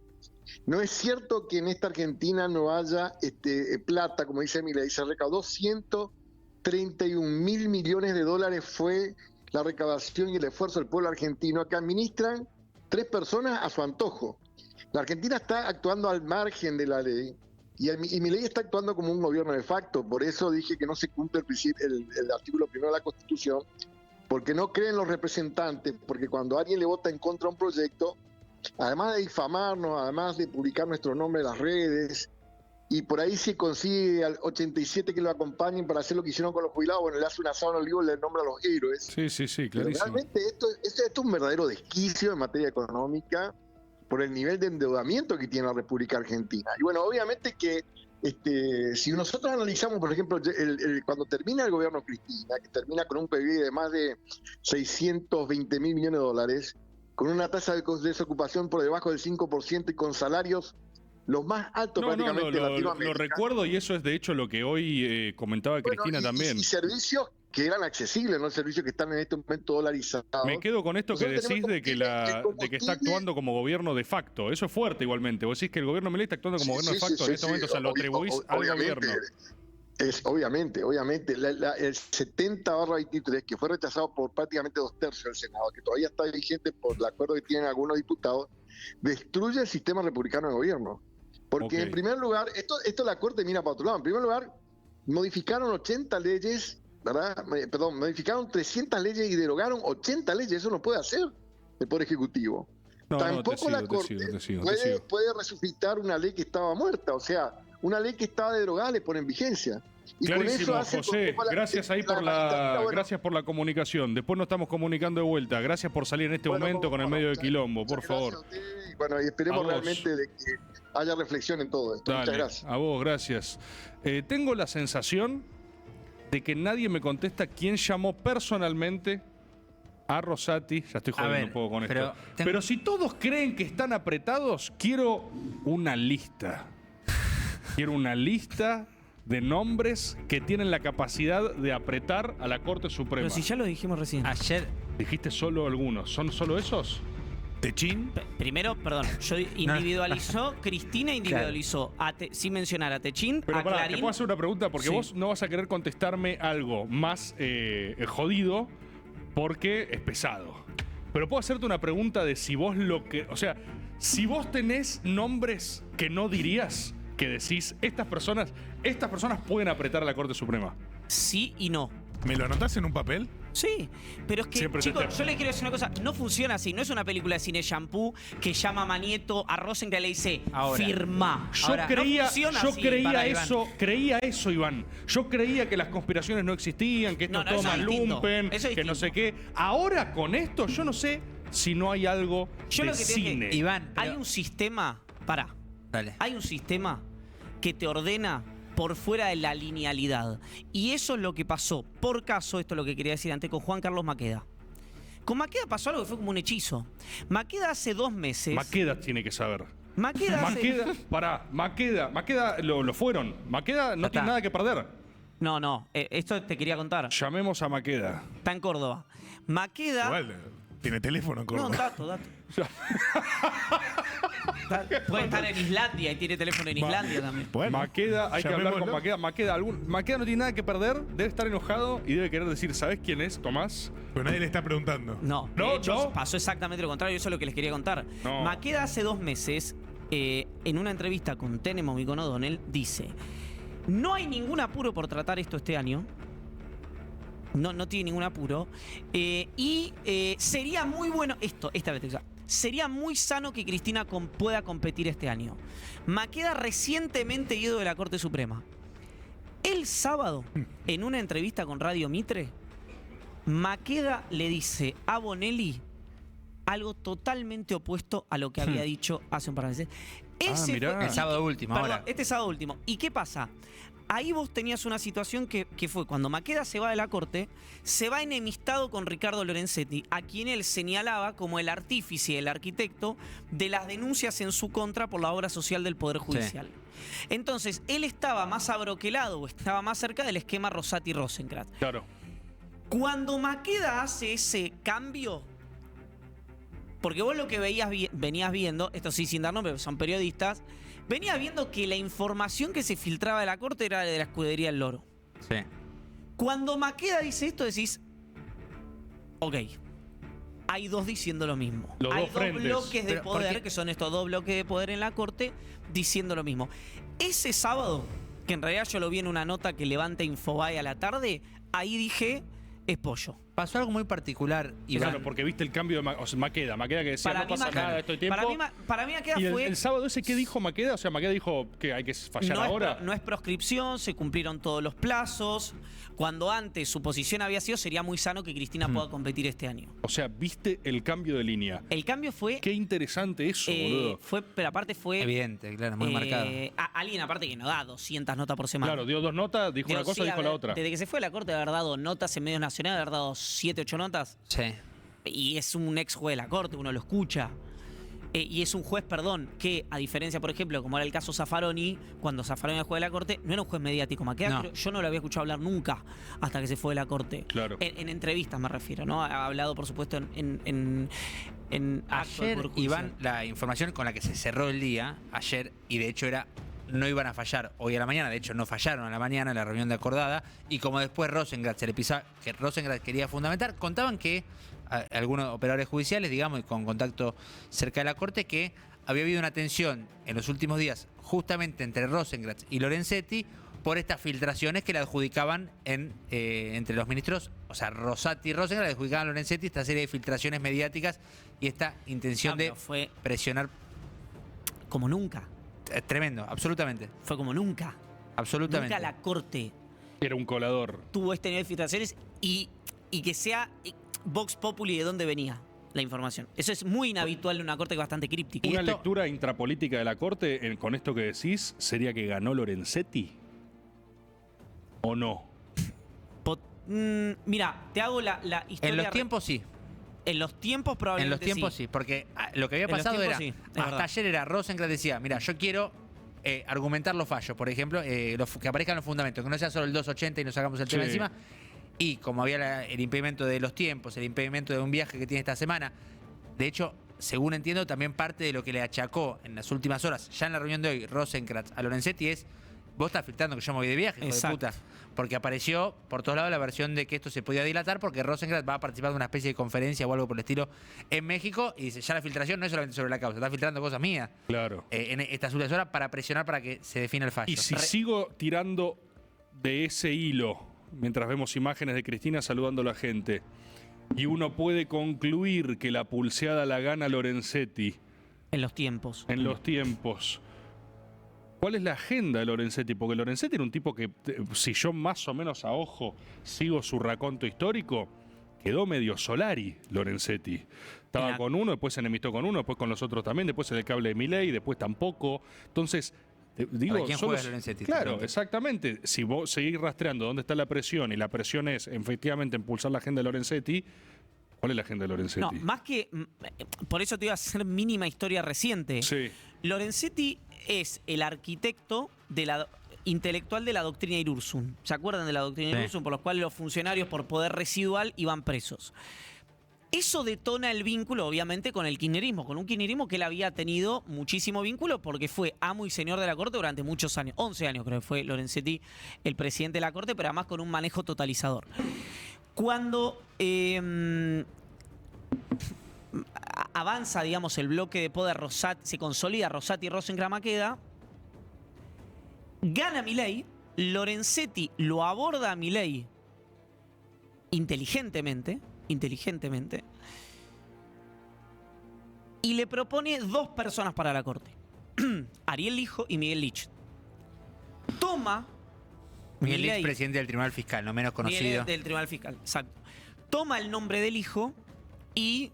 No es cierto que en esta Argentina no haya plata, como dice Milei, se recaudó 131.000 millones de dólares fue la recaudación y el esfuerzo del pueblo argentino, que administran 3 personas a su antojo. La Argentina está actuando al margen de la ley y Milei está actuando como un gobierno de facto. Por eso dije que no se cumple el artículo primero de la Constitución, porque no creen los representantes, porque cuando alguien le vota en contra a un proyecto, además de difamarnos, además de publicar nuestro nombre en las redes, y por ahí se consigue al 87 que lo acompañen para hacer lo que hicieron con los jubilados, bueno, le hace una sábana al olivo y le nombra a los héroes. Sí, clarísimo. Pero realmente esto es un verdadero desquicio en materia económica por el nivel de endeudamiento que tiene la República Argentina. Y bueno, obviamente que si nosotros analizamos, por ejemplo, cuando termina el gobierno Cristina, que termina con un PIB de más de 620.000 millones de dólares, con una tasa de desocupación por debajo del 5% y con salarios los más altos prácticamente de Latinoamérica. Lo recuerdo y eso es de hecho lo que hoy comentaba Cristina también. Y servicios que eran accesibles, no servicios que están en este momento dolarizados. Me quedo con esto que decís de que está actuando como gobierno de facto. Eso es fuerte igualmente. Vos decís que el gobierno Milei está actuando como gobierno de facto en este momento, o sea, lo atribuís al gobierno. Obviamente, el 70/23, que fue rechazado por prácticamente 2/3 del Senado, que todavía está vigente por el acuerdo que tienen algunos diputados, destruye el sistema republicano de gobierno. Porque en primer lugar, esto la Corte mira para otro lado. En primer lugar, modificaron 80 leyes, ¿verdad? Modificaron 300 leyes y derogaron 80 leyes. Eso no puede hacer el Poder Ejecutivo. Tampoco la Corte puede resucitar una ley que estaba muerta, o sea, una ley que estaba derogada le pone en vigencia. Y clarísimo, con eso José, gracias ahí gracias por la comunicación. Después nos estamos comunicando de vuelta. Gracias por salir en este momento con el medio de quilombo, por favor. Bueno, y esperemos realmente de que haya reflexión en todo esto. Dale, muchas gracias. A vos, gracias. Tengo la sensación de que nadie me contesta quién llamó personalmente a Rosati. Ya estoy jodiendo un poco con esto. Pero si todos creen que están apretados, quiero una lista. Quiero una lista de nombres que tienen la capacidad de apretar a la Corte Suprema. Pero si ya lo dijimos recién. Ayer Dijiste solo algunos. ¿Son solo esos? ¿Techín? Primero, perdón, yo individualizó, Cristina individualizó, sin mencionar a Techín, Pero a pará, Clarín. te puedo hacer una pregunta porque Sí. vos no vas a querer contestarme algo más jodido porque es pesado. Pero puedo hacerte una pregunta de si vos o sea, si vos tenés nombres que no dirías, que decís, estas personas pueden apretar a la Corte Suprema. Sí y no. ¿Me lo anotás en un papel? Sí, pero es que, Siempre chicos, te- yo le quiero decir una cosa, no funciona así, no es una película de cine shampoo que llama a Manieto a Rosenthal y le dice, Ahora. firma. Yo Ahora, creía, no funciona yo así. creía Pará, eso, Iván. Yo creía que las conspiraciones no existían, que esto No, es no, todo eso es más distinto. lumpen, Eso es que no sé distinto. qué. Ahora con esto, yo no sé si no hay algo Yo de lo que te cine. dije, Iván, hay pero- un sistema, Dale. hay un sistema que te ordena por fuera de la linealidad. Y eso es lo que pasó. Por caso, esto es lo que quería decir antes, con Juan Carlos Maqueda. Con Maqueda pasó algo que fue como un hechizo. Maqueda hace 2 meses... Maqueda tiene que saber. Maqueda hace... Maqueda lo fueron. Maqueda no está. tiene nada que perder. No, esto te quería contar. Llamemos a Maqueda. Está en Córdoba. Maqueda... Igual, tiene teléfono en No, Córdoba. dato. Puede estar en Islandia y tiene teléfono en Islandia también. Bueno, Maqueda, hay que hablar con llamémoslo. Maqueda. Maqueda no tiene nada que perder, debe estar enojado y debe querer decir, ¿sabés quién es, Tomás? Pero nadie le está preguntando. No, No, de hecho, no. pasó exactamente lo contrario, eso es lo que les quería contar. No. Maqueda hace 2 meses, en una entrevista con Tenemo y con O'Donnell, dice: no hay ningún apuro por tratar esto este año. No tiene ningún apuro. Y sería muy bueno. Esta vez, sería muy sano que Cristina pueda competir este año. Maqueda recientemente ido de la Corte Suprema. El sábado, en una entrevista con Radio Mitre, Maqueda le dice a Bonelli algo totalmente opuesto a lo que había dicho hace un par de meses. mirá. El sábado último, Perdón, ahora. este sábado último. ¿Y qué pasa? Ahí vos tenías una situación que fue cuando Maqueda se va de la Corte, se va enemistado con Ricardo Lorenzetti, a quien él señalaba como el artífice, el arquitecto de las denuncias en su contra por la obra social del Poder Judicial. Entonces, él estaba más abroquelado o estaba más cerca del esquema Rosati-Rosenkrantz. Claro. Cuando Maqueda hace ese cambio, porque vos lo que venías viendo, esto sí sin dar nombre, son periodistas, venías viendo que la información que se filtraba de la Corte era de la escudería del Loro. Sí. Cuando Maqueda dice esto, decís, ok, hay 2 diciendo lo mismo. Los hay dos 2 frentes. bloques de Pero, poder, ¿por qué? que son estos 2 bloques de poder en la Corte, diciendo lo mismo. Ese sábado, que en realidad yo lo vi en una nota que levanta Infobae a la tarde, ahí dije, es pollo. Pasó algo muy particular, Iván. Claro, porque viste el cambio de Maqueda que decía, no pasa nada esto de tiempo. Para mí Maqueda Y fue... el sábado ese, ¿qué dijo Maqueda? O sea, Maqueda dijo que hay que fallar ahora. No es proscripción, se cumplieron todos los plazos. Cuando antes su posición había sido, sería muy sano que Cristina pueda competir este año. O sea, viste el cambio de línea. El cambio fue... Qué interesante eso, boludo. Pero aparte fue... Evidente, claro, muy marcado. Alguien aparte que no da 200 notas por semana. Claro, dio 2 notas, dijo una cosa, sí, dijo la otra. Desde que se fue a la Corte de haber dado notas en medios nacionales, de haber dado 7, 8 notas. Sí. Y es un ex juez de la Corte, uno lo escucha. Y es un juez, que a diferencia, por ejemplo, como era el caso Zaffaroni, cuando Zaffaroni era juez de la Corte, no era un juez mediático. Maqueda, No. yo no lo había escuchado hablar nunca hasta que se fue de la Corte. Claro. En entrevistas me refiero, ¿no? Ha hablado, por supuesto, en actos del Ayer, Poder Judicial. Iván, la información con la que se cerró el día, ayer, y de hecho no iban a fallar hoy a la mañana, de hecho no fallaron a la mañana en la reunión de acordada, y como después Rosenkrantz se le pisaba, que Rosenkrantz quería fundamentar, contaban que algunos operadores judiciales, digamos, y con contacto cerca de la Corte, que había habido una tensión en los últimos días justamente entre Rosenkrantz y Lorenzetti por estas filtraciones que le adjudicaban entre los ministros o sea, Rosati y Rosenkrantz le adjudicaban a Lorenzetti esta serie de filtraciones mediáticas y esta intención de fue presionar. como nunca. Tremendo, absolutamente. Fue como nunca. Absolutamente. Nunca la Corte Era un colador. tuvo este nivel de filtraciones y que sea Vox Populi de dónde venía la información. Eso es muy inhabitual en una Corte que es bastante críptica. Una lectura intrapolítica de la Corte, con esto que decís, sería que ganó Lorenzetti. ¿O no? Mira, te hago la historia. En los tiempos sí. En los tiempos probablemente En los tiempos sí, porque lo que había En los pasado era, tiempos sí, es hasta verdad. ayer era Rosenkrantz decía, mira, yo quiero argumentar los fallos, por ejemplo, que aparezcan los fundamentos, que no sea solo el 280 y nos sacamos el tema Sí. encima. Y como había el impedimento de los tiempos, el impedimento de un viaje que tiene esta semana, de hecho, según entiendo, también parte de lo que le achacó en las últimas horas, ya en la reunión de hoy, Rosenkrantz a Lorenzetti es, vos estás filtrando que yo me voy de viaje, hijo de Exacto. puta. Porque apareció por todos lados la versión de que esto se podía dilatar porque Rosenkrantz va a participar de una especie de conferencia o algo por el estilo en México y dice, ya la filtración no es solamente sobre la causa, está filtrando cosas mías Claro. en estas últimas horas para presionar para que se defina el fallo. Y si sigo tirando de ese hilo, mientras vemos imágenes de Cristina saludando a la gente, y uno puede concluir que la pulseada la gana Lorenzetti en los tiempos. en los tiempos, ¿cuál es la agenda de Lorenzetti? Porque Lorenzetti era un tipo que, si yo más o menos a ojo sigo su raconto histórico, quedó medio Solari Lorenzetti. Estaba con uno, después se enemistó con uno, después con los otros también, después en el cable de Milei, después tampoco. Entonces, digo, ¿Para quién solo juega Lorenzetti? Claro, exactamente. Si vos seguís rastreando dónde está la presión y la presión es efectivamente impulsar la agenda de Lorenzetti, ¿cuál es la agenda de Lorenzetti? No, más que. Por eso te iba a hacer mínima historia reciente. Sí. Lorenzetti es el arquitecto intelectual de la doctrina Irursum. ¿Se acuerdan de la doctrina Sí. Irursum? Por los cuales los funcionarios por poder residual iban presos. Eso detona el vínculo, obviamente, con el kirchnerismo, con un kirchnerismo que él había tenido muchísimo vínculo porque fue amo y señor de la Corte durante muchos años. 11 años creo que fue Lorenzetti el presidente de la Corte, pero además con un manejo totalizador. Cuando avanza, digamos, el bloque de poder, se consolida Rosati y Rosenkrantz queda, gana Milei, Lorenzetti lo aborda a Milei inteligentemente, y le propone 2 personas para la Corte. Ariel Lijo y Miguel Lich. Toma Miguel Lich, Milei- presidente del Tribunal Fiscal, no menos conocido. Miguel del Tribunal Fiscal, exacto. Toma el nombre del hijo y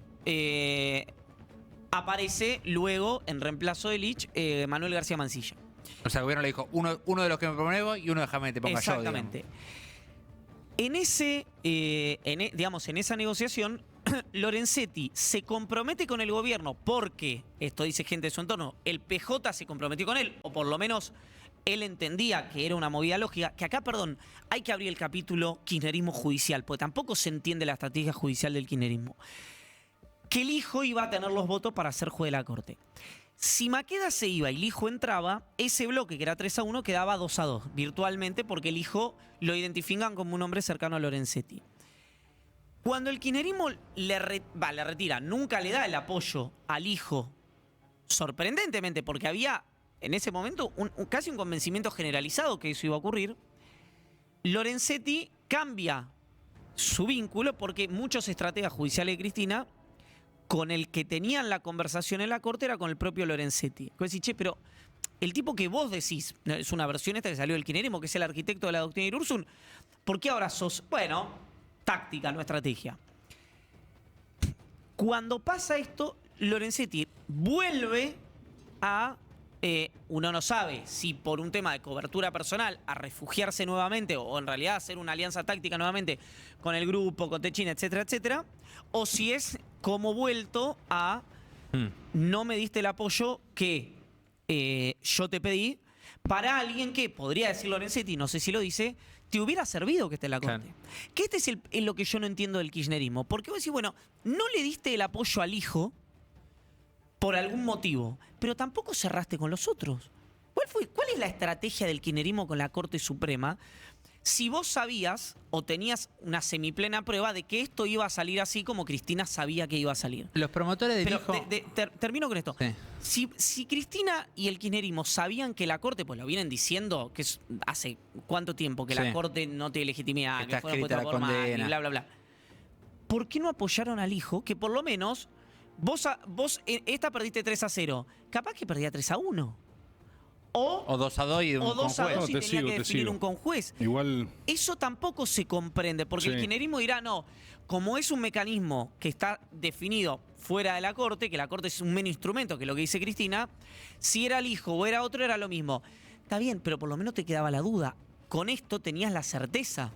aparece luego, en reemplazo de Lich, Manuel García Mancilla. O sea, el gobierno le dijo, uno de los que me promuevo y uno déjame que te ponga Exactamente. En esa negociación, Lorenzetti se compromete con el gobierno porque, esto dice gente de su entorno, el PJ se comprometió con él, o por lo menos él entendía que era una movida lógica, que acá, perdón, hay que abrir el capítulo kirchnerismo judicial, porque tampoco se entiende la estrategia judicial del kirchnerismo. Que el hijo iba a tener los votos para ser juez de la Corte. Si Maqueda se iba y el hijo entraba, ese bloque que era 3-1 quedaba 2-2, virtualmente, porque el hijo lo identifican como un hombre cercano a Lorenzetti. Cuando el kirchnerismo le retira, nunca le da el apoyo al hijo, sorprendentemente, porque había en ese momento casi un convencimiento generalizado que eso iba a ocurrir, Lorenzetti cambia su vínculo porque muchos estrategas judiciales de Cristina con el que tenían la conversación en la Corte era con el propio Lorenzetti. Pues decís, che, pero el tipo que vos decís, es una versión esta que salió del kirchnerismo, que es el arquitecto de la doctrina Irursum, ¿por qué ahora sos? Bueno, táctica, no estrategia. Cuando pasa esto, Lorenzetti vuelve a, uno no sabe si por un tema de cobertura personal, a refugiarse nuevamente, o en realidad hacer una alianza táctica nuevamente con el grupo, con Techina, etcétera, etcétera, o si es como vuelto a no me diste el apoyo que yo te pedí para alguien que, podría decir Lorenzetti, no sé si lo dice, te hubiera servido que esté en la Corte. Claro. Que este es lo que yo no entiendo del kirchnerismo. Porque vos decís, bueno, no le diste el apoyo al hijo por algún motivo, pero tampoco cerraste con los otros. ¿Cuál es la estrategia del kirchnerismo con la Corte Suprema? si vos sabías o tenías una semiplena prueba de que esto iba a salir así como Cristina sabía que iba a salir. Los promotores del Pero hijo... termino con esto. Sí. Si Cristina y el kirchnerismo sabían que la Corte, pues lo vienen diciendo, que es hace cuánto tiempo que la Corte no tiene legitimidad, Está que fue escrita la condena, y bla, bla, bla. ¿Por qué no apoyaron al hijo? Que por lo menos vos esta perdiste 3-0. Capaz que perdía 3-1. O 2-2 y un o 2-2 No, y te tenía sigo, que te definir sigo. un conjuez. Igual, Eso tampoco se comprende, porque el kirchnerismo dirá, no, como es un mecanismo que está definido fuera de la Corte, que la Corte es un mero instrumento, que es lo que dice Cristina, si era el hijo o era otro, era lo mismo. Está bien, pero por lo menos te quedaba la duda. Con esto tenías la certeza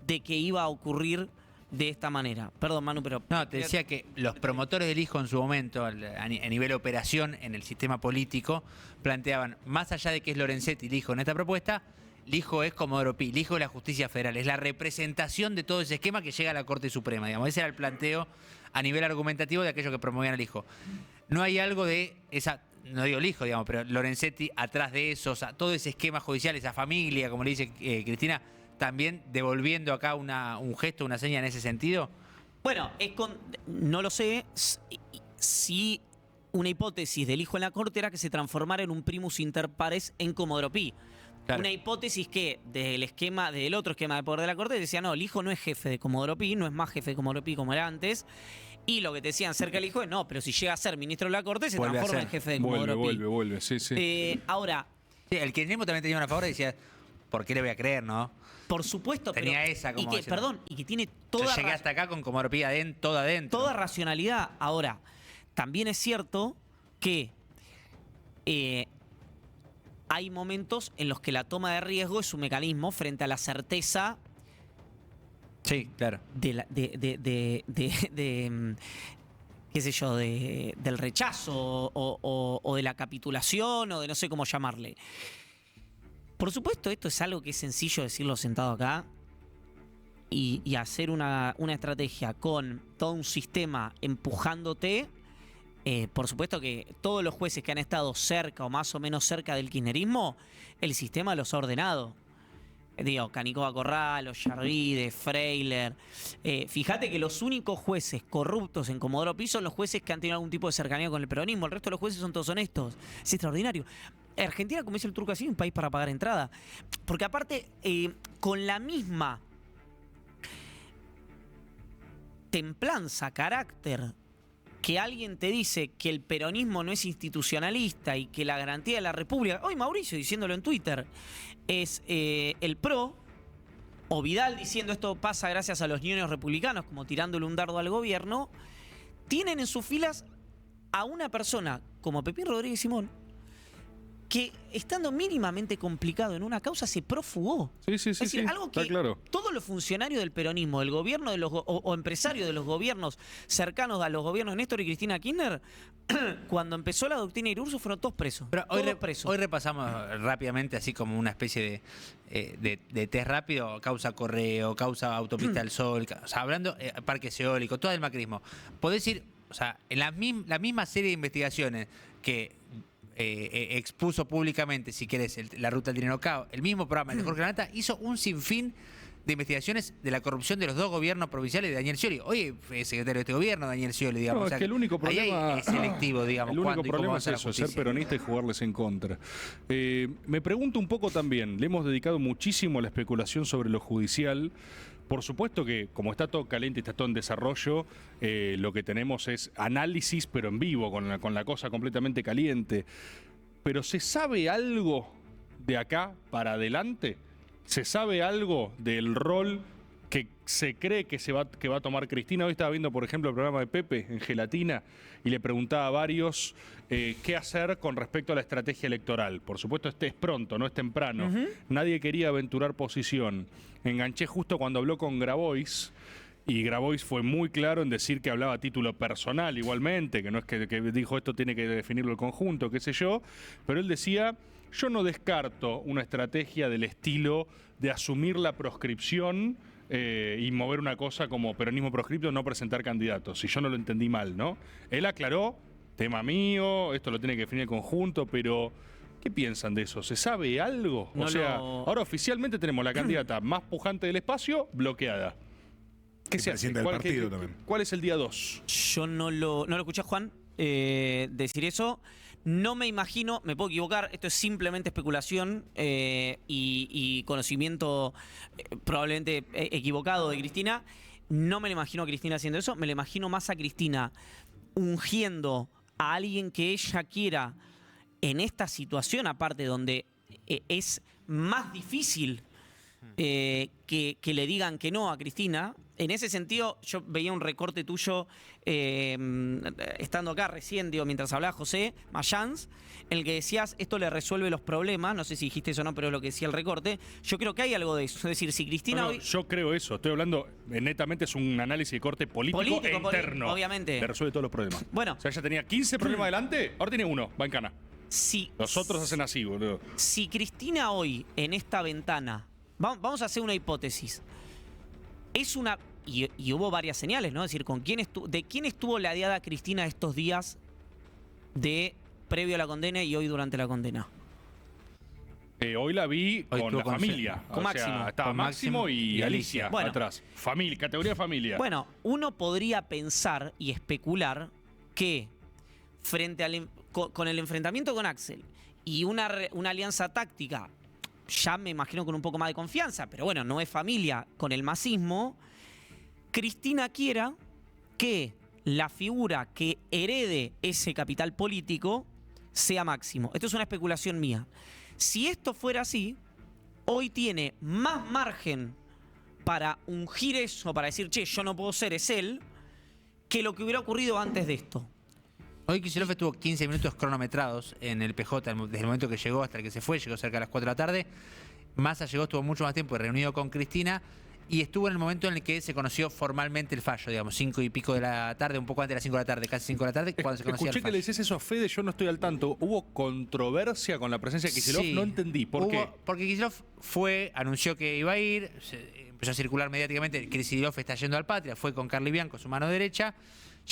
de que iba a ocurrir de esta manera. Perdón, Manu, pero... No, te decía que los promotores del hijo en su momento, a nivel operación en el sistema político, planteaban, más allá de que es Lorenzetti el hijo en esta propuesta, el hijo es Comodoro Pi, el hijo de la justicia federal, es la representación de todo ese esquema que llega a la Corte Suprema, digamos. Ese era el planteo a nivel argumentativo de aquellos que promovían al hijo. No hay algo de esa... No digo el hijo, digamos, pero Lorenzetti atrás de eso, o sea, todo ese esquema judicial, esa familia, como le dice Cristina, también devolviendo acá un gesto, una seña en ese sentido. Bueno, no lo sé si una hipótesis del hijo en la Corte era que se transformara en un primus inter pares en Comodoro Pi. Claro. Una hipótesis que del otro esquema de poder de la Corte decía, no, el hijo no es jefe de Comodoro Pi, no es más jefe de Comodoro Pi como era antes. Y lo que te decían cerca del hijo es, no, pero si llega a ser ministro de la Corte, se transforma en jefe de Comodoro Pi. Vuelve, sí. Ahora... Sí, el kirchnerismo también tenía una favor y decía, ¿por qué le voy a creer, no? Por supuesto, tenía pero, esa como y que tiene toda... Yo llegué hasta acá con Comodoro Pi todo adentro. Toda racionalidad. Ahora, también es cierto que hay momentos en los que la toma de riesgo es un mecanismo frente a la certeza. Sí, claro. Qué sé yo, del rechazo o de la capitulación o de no sé cómo llamarle. Por supuesto, esto es algo que es sencillo decirlo sentado acá y hacer una estrategia con todo un sistema empujándote. Por supuesto que todos los jueces que han estado cerca o más o menos cerca del kirchnerismo, el sistema los ha ordenado. Digo, Canicova Corral, Ollarvide, Freiler. Fíjate que los únicos jueces corruptos en Comodoro Pi son los jueces que han tenido algún tipo de cercanía con el peronismo. El resto de los jueces son todos honestos. Es extraordinario. Argentina, como dice el turco así, es un país para pagar entrada. Porque aparte, con la misma templanza, carácter, que alguien te dice que el peronismo no es institucionalista y que la garantía de la República, hoy Mauricio diciéndolo en Twitter, es el PRO, o Vidal diciendo esto pasa gracias a los ñoños republicanos, como tirándole un dardo al gobierno, tienen en sus filas a una persona como Pepín Rodríguez Simón, que estando mínimamente complicado en una causa se profugó. Sí, es decir, algo que claro. todos los funcionarios del peronismo, del gobierno o empresarios de los gobiernos cercanos a los gobiernos de Néstor y Cristina Kirchner, cuando empezó la doctrina Irurso fueron todos presos. Pero hoy repasamos rápidamente, así como una especie de test rápido, causa Correo, causa Autopista del Sol, o sea, hablando parques eólicos, todo el macrismo. Podés ir, o sea, en la misma serie de investigaciones que expuso públicamente, si querés, la ruta del dinero cao, el mismo programa de Jorge Lanata hizo un sinfín de investigaciones de la corrupción de los dos gobiernos provinciales de Daniel Scioli. Hoy es secretario de este gobierno, Daniel Scioli, digamos. No, o sea, es que el único problema es selectivo, digamos. El único problema es eso, ser peronista y jugarles en contra. Me pregunto un poco también, le hemos dedicado muchísimo a la especulación sobre lo judicial. Por supuesto que, como está todo caliente y está todo en desarrollo, lo que tenemos es análisis, pero en vivo, con la cosa completamente caliente. Pero ¿se sabe algo de acá para adelante? ¿Se sabe algo del rol que se cree que va a tomar Cristina? Hoy estaba viendo, por ejemplo, el programa de Pepe en Gelatina y le preguntaba a varios qué hacer con respecto a la estrategia electoral. Por supuesto, es pronto, no es temprano. Nadie quería aventurar posición. Enganché justo cuando habló con Grabois. Y Grabois fue muy claro en decir que hablaba a título personal igualmente, que no es que dijo esto tiene que definirlo el conjunto, qué sé yo, pero él decía, yo no descarto una estrategia del estilo de asumir la proscripción y mover una cosa como peronismo proscripto, no presentar candidatos, si yo no lo entendí mal, ¿no? Él aclaró, tema mío, esto lo tiene que definir el conjunto, pero ¿Qué piensan de eso? ¿Se sabe algo? No o sea, lo- ahora oficialmente tenemos la candidata más pujante del espacio bloqueada. ¿Qué Y se hace? presidenta del partido también. ¿Cuál es el día 2? Yo no lo escuché a Juan decir eso. No me imagino, me puedo equivocar, esto es simplemente especulación y conocimiento probablemente equivocado de Cristina. No me lo imagino a Cristina haciendo eso, me lo imagino más a Cristina ungiendo a alguien que ella quiera en esta situación, aparte donde es más difícil que le digan que no a Cristina. En ese sentido, yo veía un recorte tuyo estando acá recién, digo, mientras hablaba José Mayans, en el que decías, esto le resuelve los problemas, no sé si dijiste eso o no, pero es lo que decía el recorte. Yo creo que hay algo de eso. Es decir, si Cristina No, hoy... yo creo eso. Estoy hablando, netamente es un análisis de corte político e interno. obviamente. Le resuelve todos los problemas. Bueno. O sea, ella tenía 15 problemas delante, ahora tiene uno, va en cana. Si, Los otros hacen así, boludo. si Cristina hoy, en esta ventana, vamos a hacer una hipótesis, es una... Y hubo varias señales, ¿no? Es decir, ¿de quién estuvo ladeada Cristina estos días de previo a la condena y hoy durante la condena? Hoy la vi Hoy con estuvo la con familia. con o sea, Máximo. estaba Con Máximo Máximo y y Alicia Alicia. Bueno. atrás. Familia, categoría familia. Bueno, uno podría pensar y especular que frente con el enfrentamiento con Axel y una alianza táctica, ya me imagino con un poco más de confianza, pero bueno, no es familia, con el masismo, Cristina quiera que la figura que herede ese capital político sea Máximo. Esto es una especulación mía. Si esto fuera así, hoy tiene más margen para ungir eso, para decir, che, yo no puedo ser, es él, que lo que hubiera ocurrido antes de esto. Hoy Kicillof estuvo 15 minutos cronometrados en el PJ desde el momento que llegó hasta el que se fue, llegó cerca de las 4 de la tarde. Massa llegó, estuvo mucho más tiempo reunido con Cristina y estuvo en el momento en el que se conoció formalmente el fallo, digamos, 5 y pico de la tarde, un poco antes de las 5 de la tarde, casi 5 de la tarde, cuando se conocía Escuché el que fallo. le decías eso a Fede, yo no estoy al tanto. ¿Hubo controversia con la presencia de Kicillof? Sí. No entendí. ¿Por qué? Porque Kicillof anunció que iba a ir, empezó a circular mediáticamente, Kicillof está yendo al Patria, fue con Carly Bianco, su mano derecha,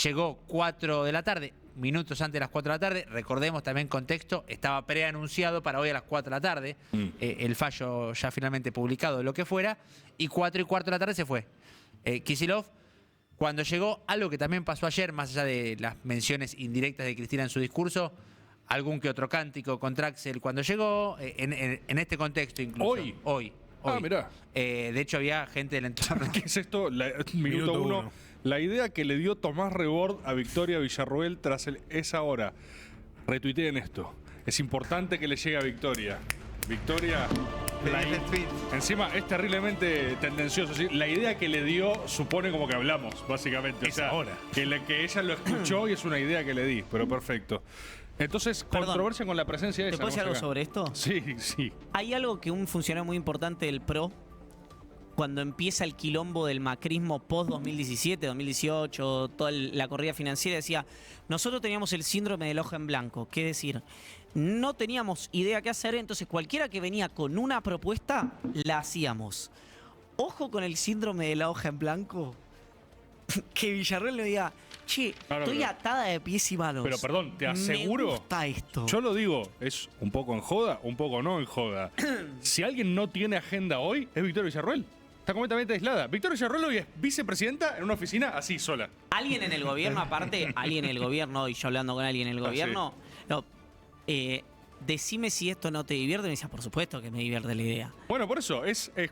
llegó 4 de la tarde, minutos antes de las 4 de la tarde, recordemos también contexto, estaba preanunciado para hoy a las 4 de la tarde, el fallo ya finalmente publicado de lo que fuera, y 4 y cuarto de la tarde se fue. Kicillof, cuando llegó, algo que también pasó ayer, más allá de las menciones indirectas de Cristina en su discurso, algún que otro cántico contra Axel cuando llegó, en este contexto incluso. Hoy. Ah, mirá. De hecho, había gente del entorno. ¿Qué es esto? Minuto uno. uno. La idea que le dio Tomás Rebord a Victoria Villarroel tras esa hora. Retuiteen esto. Es importante que le llegue a Victoria. Victoria. Encima es terriblemente tendencioso. ¿Sí? La idea que le dio supone como que hablamos, básicamente. O sea, ahora. que ella lo escuchó y es una idea que le di, pero perfecto. Entonces, Perdón. controversia con la presencia de ¿Te esa. puedo decir algo acá. sobre esto? Sí, sí. Hay algo que un funcionario muy importante del PRO, cuando empieza el quilombo del macrismo post-2017, 2018, toda la corrida financiera, decía, nosotros teníamos el síndrome del ojo en blanco, que es decir, no teníamos idea qué hacer, entonces cualquiera que venía con una propuesta, la hacíamos. Ojo con el síndrome de la hoja en blanco, que Villarreal le diga, che, Claro, estoy pero- atada de pies y manos. Pero perdón, te aseguro. Me gusta esto. Yo lo digo, es un poco en joda, un poco no en joda. Si alguien no tiene agenda hoy, es Victoria Villarroel. Está completamente aislada. Victoria Villarroel hoy es vicepresidenta en una oficina así, sola. Alguien en el gobierno, aparte, alguien en el gobierno, y yo hablando con alguien en el gobierno, no, decime si esto no te divierte. Y me decía, por supuesto que me divierte la idea. Bueno, por eso,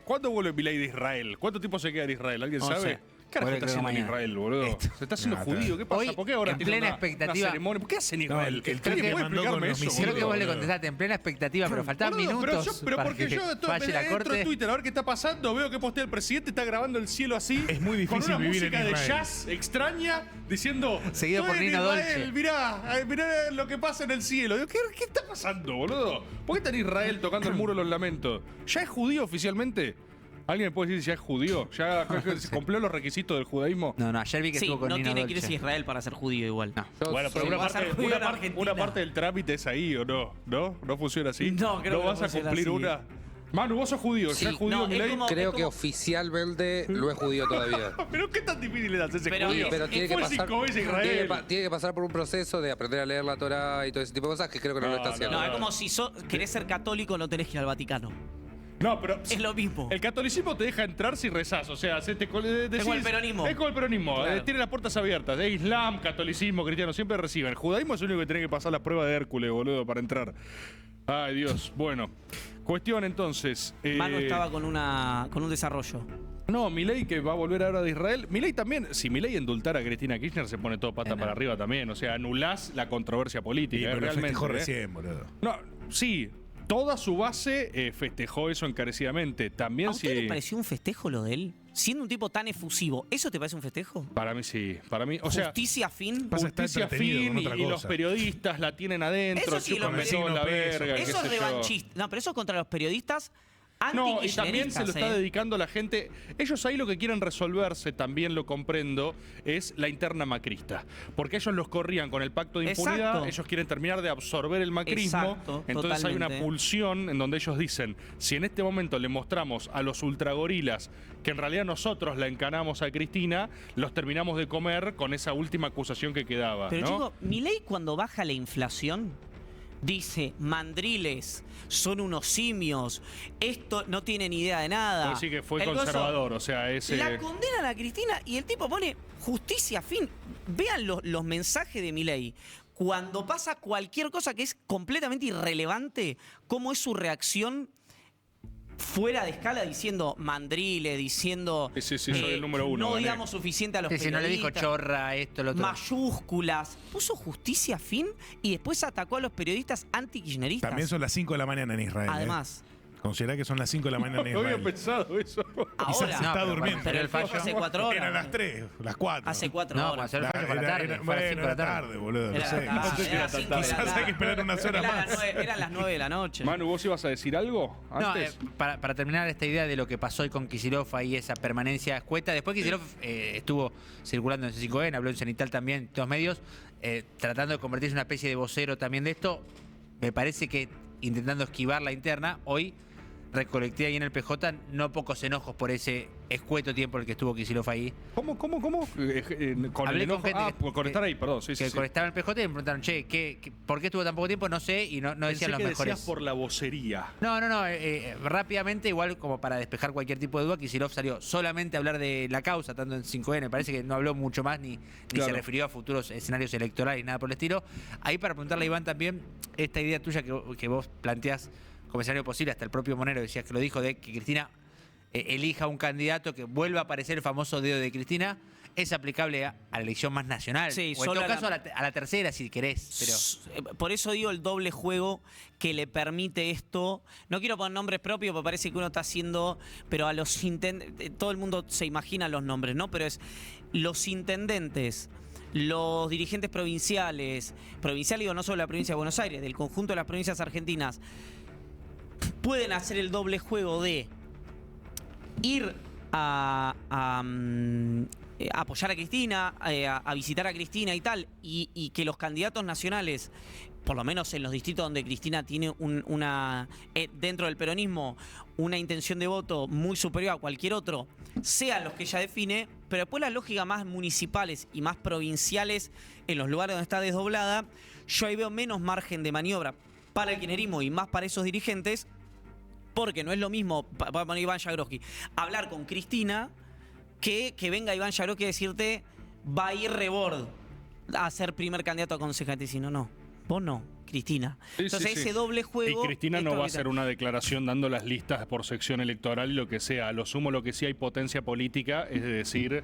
¿cuándo vuelve Milei de Israel? ¿Cuánto tiempo se queda en Israel? ¿Alguien No sabe? sé. ¿Qué carajo Vuelve está creo haciendo en mañana. Israel, boludo? Se está haciendo judío. ¿Qué pasa? Hoy, ¿Por qué ahora en tiene plena una expectativa- ceremonia? ¿Por qué hace en Israel? el ¿Alguien que puede mandó explicarme con los eso? misiles, Creo que vos le boludo. contestaste en plena expectativa, pero faltaban Boludo, minutos. pero para porque que yo falle la entro corte. en Twitter a ver qué está pasando, veo que postea el presidente, está grabando el cielo así. Es muy difícil con una vivir en música de Israel. jazz extraña, diciendo Seguido por "Estoy en Nino Israel, Dolce". mirá lo que pasa en el cielo. Digo, ¿qué está pasando, boludo? ¿Por qué está en Israel tocando el muro de los lamentos? ¿Ya es judío oficialmente? ¿Alguien me puede decir si ya es judío? ¿Ya cumplió los requisitos del judaísmo? No, ayer vi que Sí, estuvo con no Nino tiene que Dolce. irse a Israel para ser judío igual. No. Bueno, pero Sí, una vas a parte, judío en Argentina. una parte del trámite es ahí, ¿o no? ¿No? ¿No funciona así? No, creo que no vas a funciona cumplir así. una. Manu, vos sos judío. Sí, ¿Sos judío, no, es Milei? como- Creo que oficialmente lo es judío todavía. Pero qué tan difícil es hacerse Pero- judío. Pero tiene que Fue pasar. 5 veces Israel. Tiene que pasar por un proceso de aprender a leer la Torá y todo ese tipo de cosas que creo que no lo está haciendo. No, es como si querés ser católico, no tenés que ir al Vaticano. No, pero Es lo mismo. el catolicismo te deja entrar si rezás. O sea, Es como el peronismo. Es como el peronismo. Claro. Tiene las puertas abiertas. Islam, catolicismo, cristiano, siempre reciben. El judaísmo es el único que tiene que pasar las pruebas de Hércules, boludo, para entrar. Ay, Dios. Bueno. Cuestión entonces. Manu estaba con un desarrollo. No, Milei que va a volver ahora de Israel. Milei también, si Milei indultara a Cristina Kirchner, se pone todo pata para arriba también. O sea, anulás la controversia política. Sí, pero lo realmente. festejó recién, boludo. No, sí. Toda su base festejó eso encarecidamente. También ¿A usted si. le pareció un festejo lo de él? Siendo un tipo tan efusivo, ¿eso te parece un festejo? Para mí sí. Para mí. O sea. Justicia fin. Pasa, está Justicia entretenido fin con otra y los cosa. periodistas la tienen adentro, Eso sí, chupan los toda la periodistas- verga, qué Eso es sé yo. revanchista. No, pero eso es contra los periodistas No, y también se lo está anti-kirchneristas, dedicando la gente. Ellos ahí lo que quieren resolverse, también lo comprendo, es la interna macrista. Porque ellos los corrían con el pacto de impunidad, Exacto. ellos quieren terminar de absorber el macrismo. Exacto, Entonces hay una totalmente. pulsión en donde ellos dicen, si en este momento le mostramos a los ultragorilas que en realidad nosotros la encanamos a Cristina, los terminamos de comer con esa última acusación que quedaba. Pero ¿no? chico, Milei cuando baja la inflación dice, mandriles, son unos simios, esto no tienen idea de nada. Puedo decir que fue El gozo- conservador, o sea, ese... La condenan a Cristina y el tipo pone justicia fin. Vean los mensajes de Milei. Cuando pasa cualquier cosa que es completamente irrelevante, ¿cómo es su reacción fuera de escala diciendo mandriles, diciendo Sí, soy el número uno, no gané. digamos suficiente a los Sí, si no le dijo periodistas? chorra, esto, lo otro. Mayúsculas. Puso justicia fin y después atacó a los periodistas anti-kirchneristas. También son las 5 de la mañana en Israel. Además. Considera que son las 5 de la mañana en No había Israel. pensado eso. Ahora. Quizás está pero durmiendo. cuando Pero el fallo- fallo hace 4 horas. Eran las 3, las 4. Hace 4 No, horas. cuando salió el fallo fue a la tarde. Fue a las 5 de Bueno, la tarde. tarde, boludo. No Era sé. la tarde, No sé si era era tan 5 de la tarde. Quizás tarde. hay que esperar unas horas más. Eran las 9 de la noche. Manu, ¿vos ibas a decir algo No, antes? para terminar esta idea de lo que pasó hoy con Kicillof, ahí esa permanencia escueta. Después Kicillof estuvo circulando en C5N, habló en Cenital también, en todos medios, tratando de convertirse en una especie de vocero también de esto. Me parece que intentando esquivar la interna, hoy recolecté ahí en el PJ no pocos enojos por ese escueto tiempo en el que estuvo Kicillof ahí. ¿Cómo? Con el Hablé enojo. con gente Por estar ahí, perdón. Sí, que sí. estaba en el PJ y me preguntaron, che, ¿por qué estuvo tan poco tiempo? No sé, y no Pensé decían los que mejores. decías por la vocería. No, rápidamente, igual como para despejar cualquier tipo de duda, Kicillof salió solamente a hablar de la causa, tanto en 5N, parece que no habló mucho más, ni Claro. se refirió a futuros escenarios electorales, ni nada por el estilo. Ahí para preguntarle a Iván también, esta idea tuya que vos planteás como escenario posible, hasta el propio Monero decías que lo dijo, de que Cristina elija un candidato que vuelva a aparecer el famoso dedo de Cristina, es aplicable a la elección más nacional. Sí, o en solo todo a caso a la tercera, si querés. Pero Por eso digo el doble juego que le permite esto. No quiero poner nombres propios porque parece que uno está haciendo, pero a los intendentes, todo el mundo se imagina los nombres, ¿no? Pero es los intendentes, los dirigentes provinciales, digo no solo de la provincia de Buenos Aires, del conjunto de las provincias argentinas, pueden hacer el doble juego de ir a apoyar a Cristina, a visitar a Cristina y tal, y que los candidatos nacionales, por lo menos en los distritos donde Cristina tiene dentro del peronismo, una intención de voto muy superior a cualquier otro, sean los que ella define, pero después la lógica más municipales y más provinciales en los lugares donde está desdoblada, yo ahí veo menos margen de maniobra para el kirchnerismo y más para esos dirigentes, porque no es lo mismo, voy a poner Iván Jagroski, hablar con Cristina que venga Iván Jagroski a decirte va a ir Rebord a ser primer candidato a concejal. Si no, vos no, Cristina. Sí, Entonces sí, sí. ese doble juego... Y Cristina no esto va a que te- hacer una declaración dando las listas por sección electoral y lo que sea. A lo sumo lo que sí hay potencia política es de decir,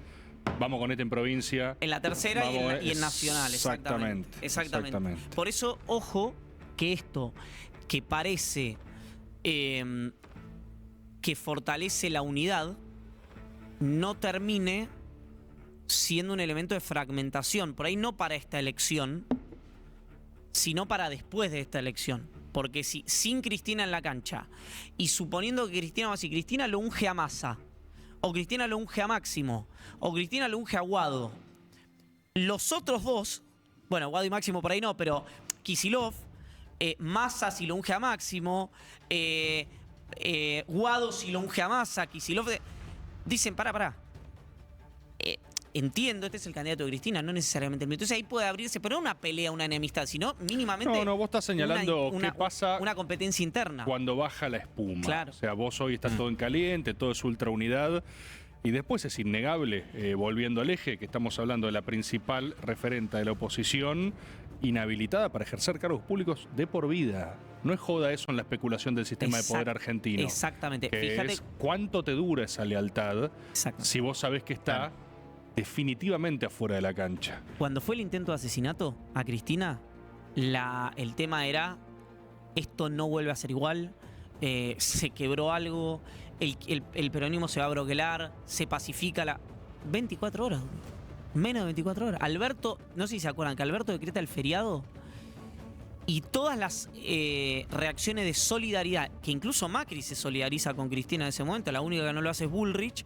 vamos con este en provincia. En la tercera y Vamos, en nacional, exactamente. Exactamente. Por eso, ojo, que esto que parece que fortalece la unidad, no termine siendo un elemento de fragmentación. Por ahí no para esta elección, sino para después de esta elección. Porque si sin Cristina en la cancha, y suponiendo que Cristina va así, Cristina lo unge a Massa, o Cristina lo unge a Máximo, o Cristina lo unge a Guado, los otros dos, bueno, Guado y Máximo por ahí no, pero Kicillof, Massa si lo unge a Máximo, Guado si lo unge a Massa, Kicillof. Dicen, pará. Entiendo, este es el candidato de Cristina, no necesariamente el mío. Entonces ahí puede abrirse, pero no una pelea, una enemistad, sino mínimamente. No, vos estás señalando qué pasa. Una competencia interna. Cuando baja la espuma. Claro. O sea, vos hoy está todo en caliente, todo es ultra unidad. Y después es innegable, volviendo al eje, que estamos hablando de la principal referente de la oposición, inhabilitada para ejercer cargos públicos de por vida. No es joda eso en la especulación del sistema de poder argentino. Exactamente. Que Fíjate es cuánto te dura esa lealtad si vos sabés que está definitivamente afuera de la cancha. Cuando fue el intento de asesinato a Cristina, el tema era, esto no vuelve a ser igual, se quebró algo, el peronismo se va a broquelar, se pacifica 24 horas. Menos de 24 horas. Alberto, no sé si se acuerdan, que Alberto decreta el feriado y todas las reacciones de solidaridad, que incluso Macri se solidariza con Cristina en ese momento, la única que no lo hace es Bullrich,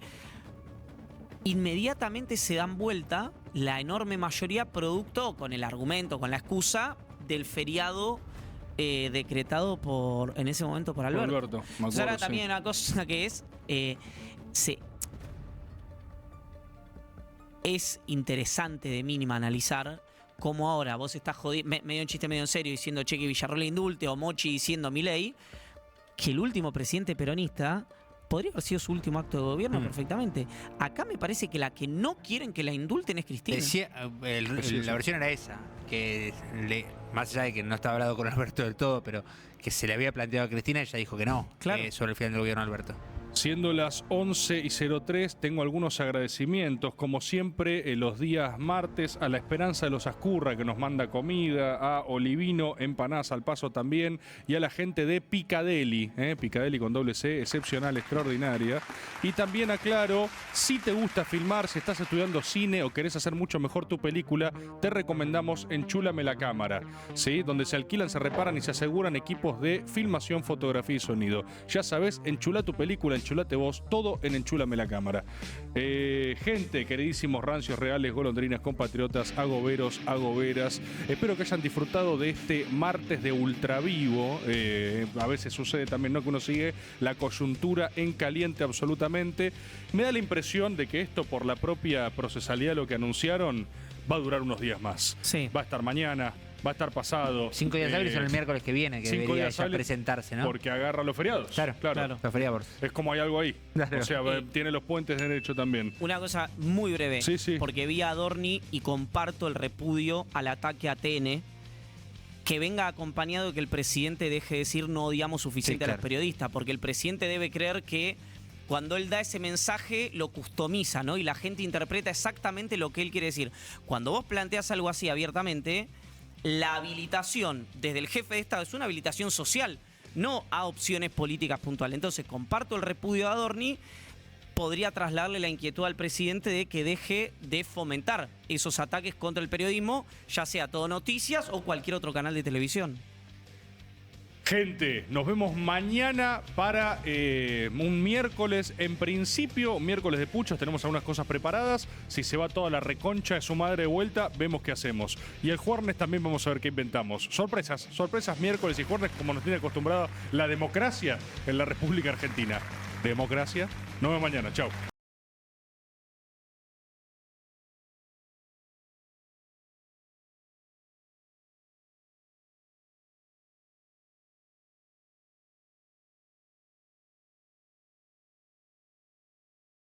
inmediatamente se dan vuelta la enorme mayoría producto con el argumento, con la excusa del feriado decretado en ese momento por Alberto. Me acuerdo, ahora también una cosa que es interesante de mínima analizar cómo ahora vos estás jodiendo, medio en chiste, medio en serio, diciendo che que Villarroel indulte, o Mochi diciendo Milei, que el último presidente peronista podría haber sido su último acto de gobierno perfectamente. Acá me parece que la que no quieren que la indulten es Cristina. La versión era esa, que más allá de que no estaba hablado con Alberto del todo, pero que se le había planteado a Cristina, ella dijo que no, sobre el final del gobierno de Alberto. Siendo las 11:03, tengo algunos agradecimientos, como siempre, los días martes, a La Esperanza de los Ascurra, que nos manda comida, a Olivino, empanadas al paso también, y a la gente de Picadeli, Picadeli con doble C, excepcional, extraordinaria. Y también aclaro, si te gusta filmar, si estás estudiando cine o querés hacer mucho mejor tu película, te recomendamos Enchúlame la Cámara, ¿sí? Donde se alquilan, se reparan y se aseguran equipos de filmación, fotografía y sonido. Ya sabes, enchula tu película, enchulate vos, todo en Enchúlame la Cámara. Gente, queridísimos rancios, reales, golondrinas, compatriotas, agoberos, agoberas, espero que hayan disfrutado de este martes de ultravivo. A veces sucede también, ¿no?, que uno sigue la coyuntura en caliente absolutamente. Me da la impresión de que esto, por la propia procesalidad de lo que anunciaron, va a durar unos días más. Sí. Va a estar mañana, va a estar pasado. 5 días hábiles son el miércoles que viene, que debería ya presentarse, ¿no? Porque agarra los feriados. Claro. Los feriados. Es como hay algo ahí. Claro. O sea, tiene los puentes de derecho también. Una cosa muy breve, Sí. porque vi a Adorni y comparto el repudio al ataque a TN, que venga acompañado de que el presidente deje de decir no odiamos suficiente a los periodistas, porque el presidente debe creer que cuando él da ese mensaje lo customiza, ¿no? Y la gente interpreta exactamente lo que él quiere decir. Cuando vos planteas algo así abiertamente, la habilitación desde el jefe de Estado es una habilitación social, no a opciones políticas puntuales. Entonces, comparto el repudio de Adorni, podría trasladarle la inquietud al presidente de que deje de fomentar esos ataques contra el periodismo, ya sea Todo Noticias o cualquier otro canal de televisión. Gente, nos vemos mañana para un miércoles, en principio, un miércoles de puchos, tenemos algunas cosas preparadas. Si se va toda la reconcha de su madre de vuelta, vemos qué hacemos. Y el jueves también vamos a ver qué inventamos. Sorpresas miércoles y jueves, como nos tiene acostumbrada la democracia en la República Argentina. Democracia. Nos vemos mañana, chao.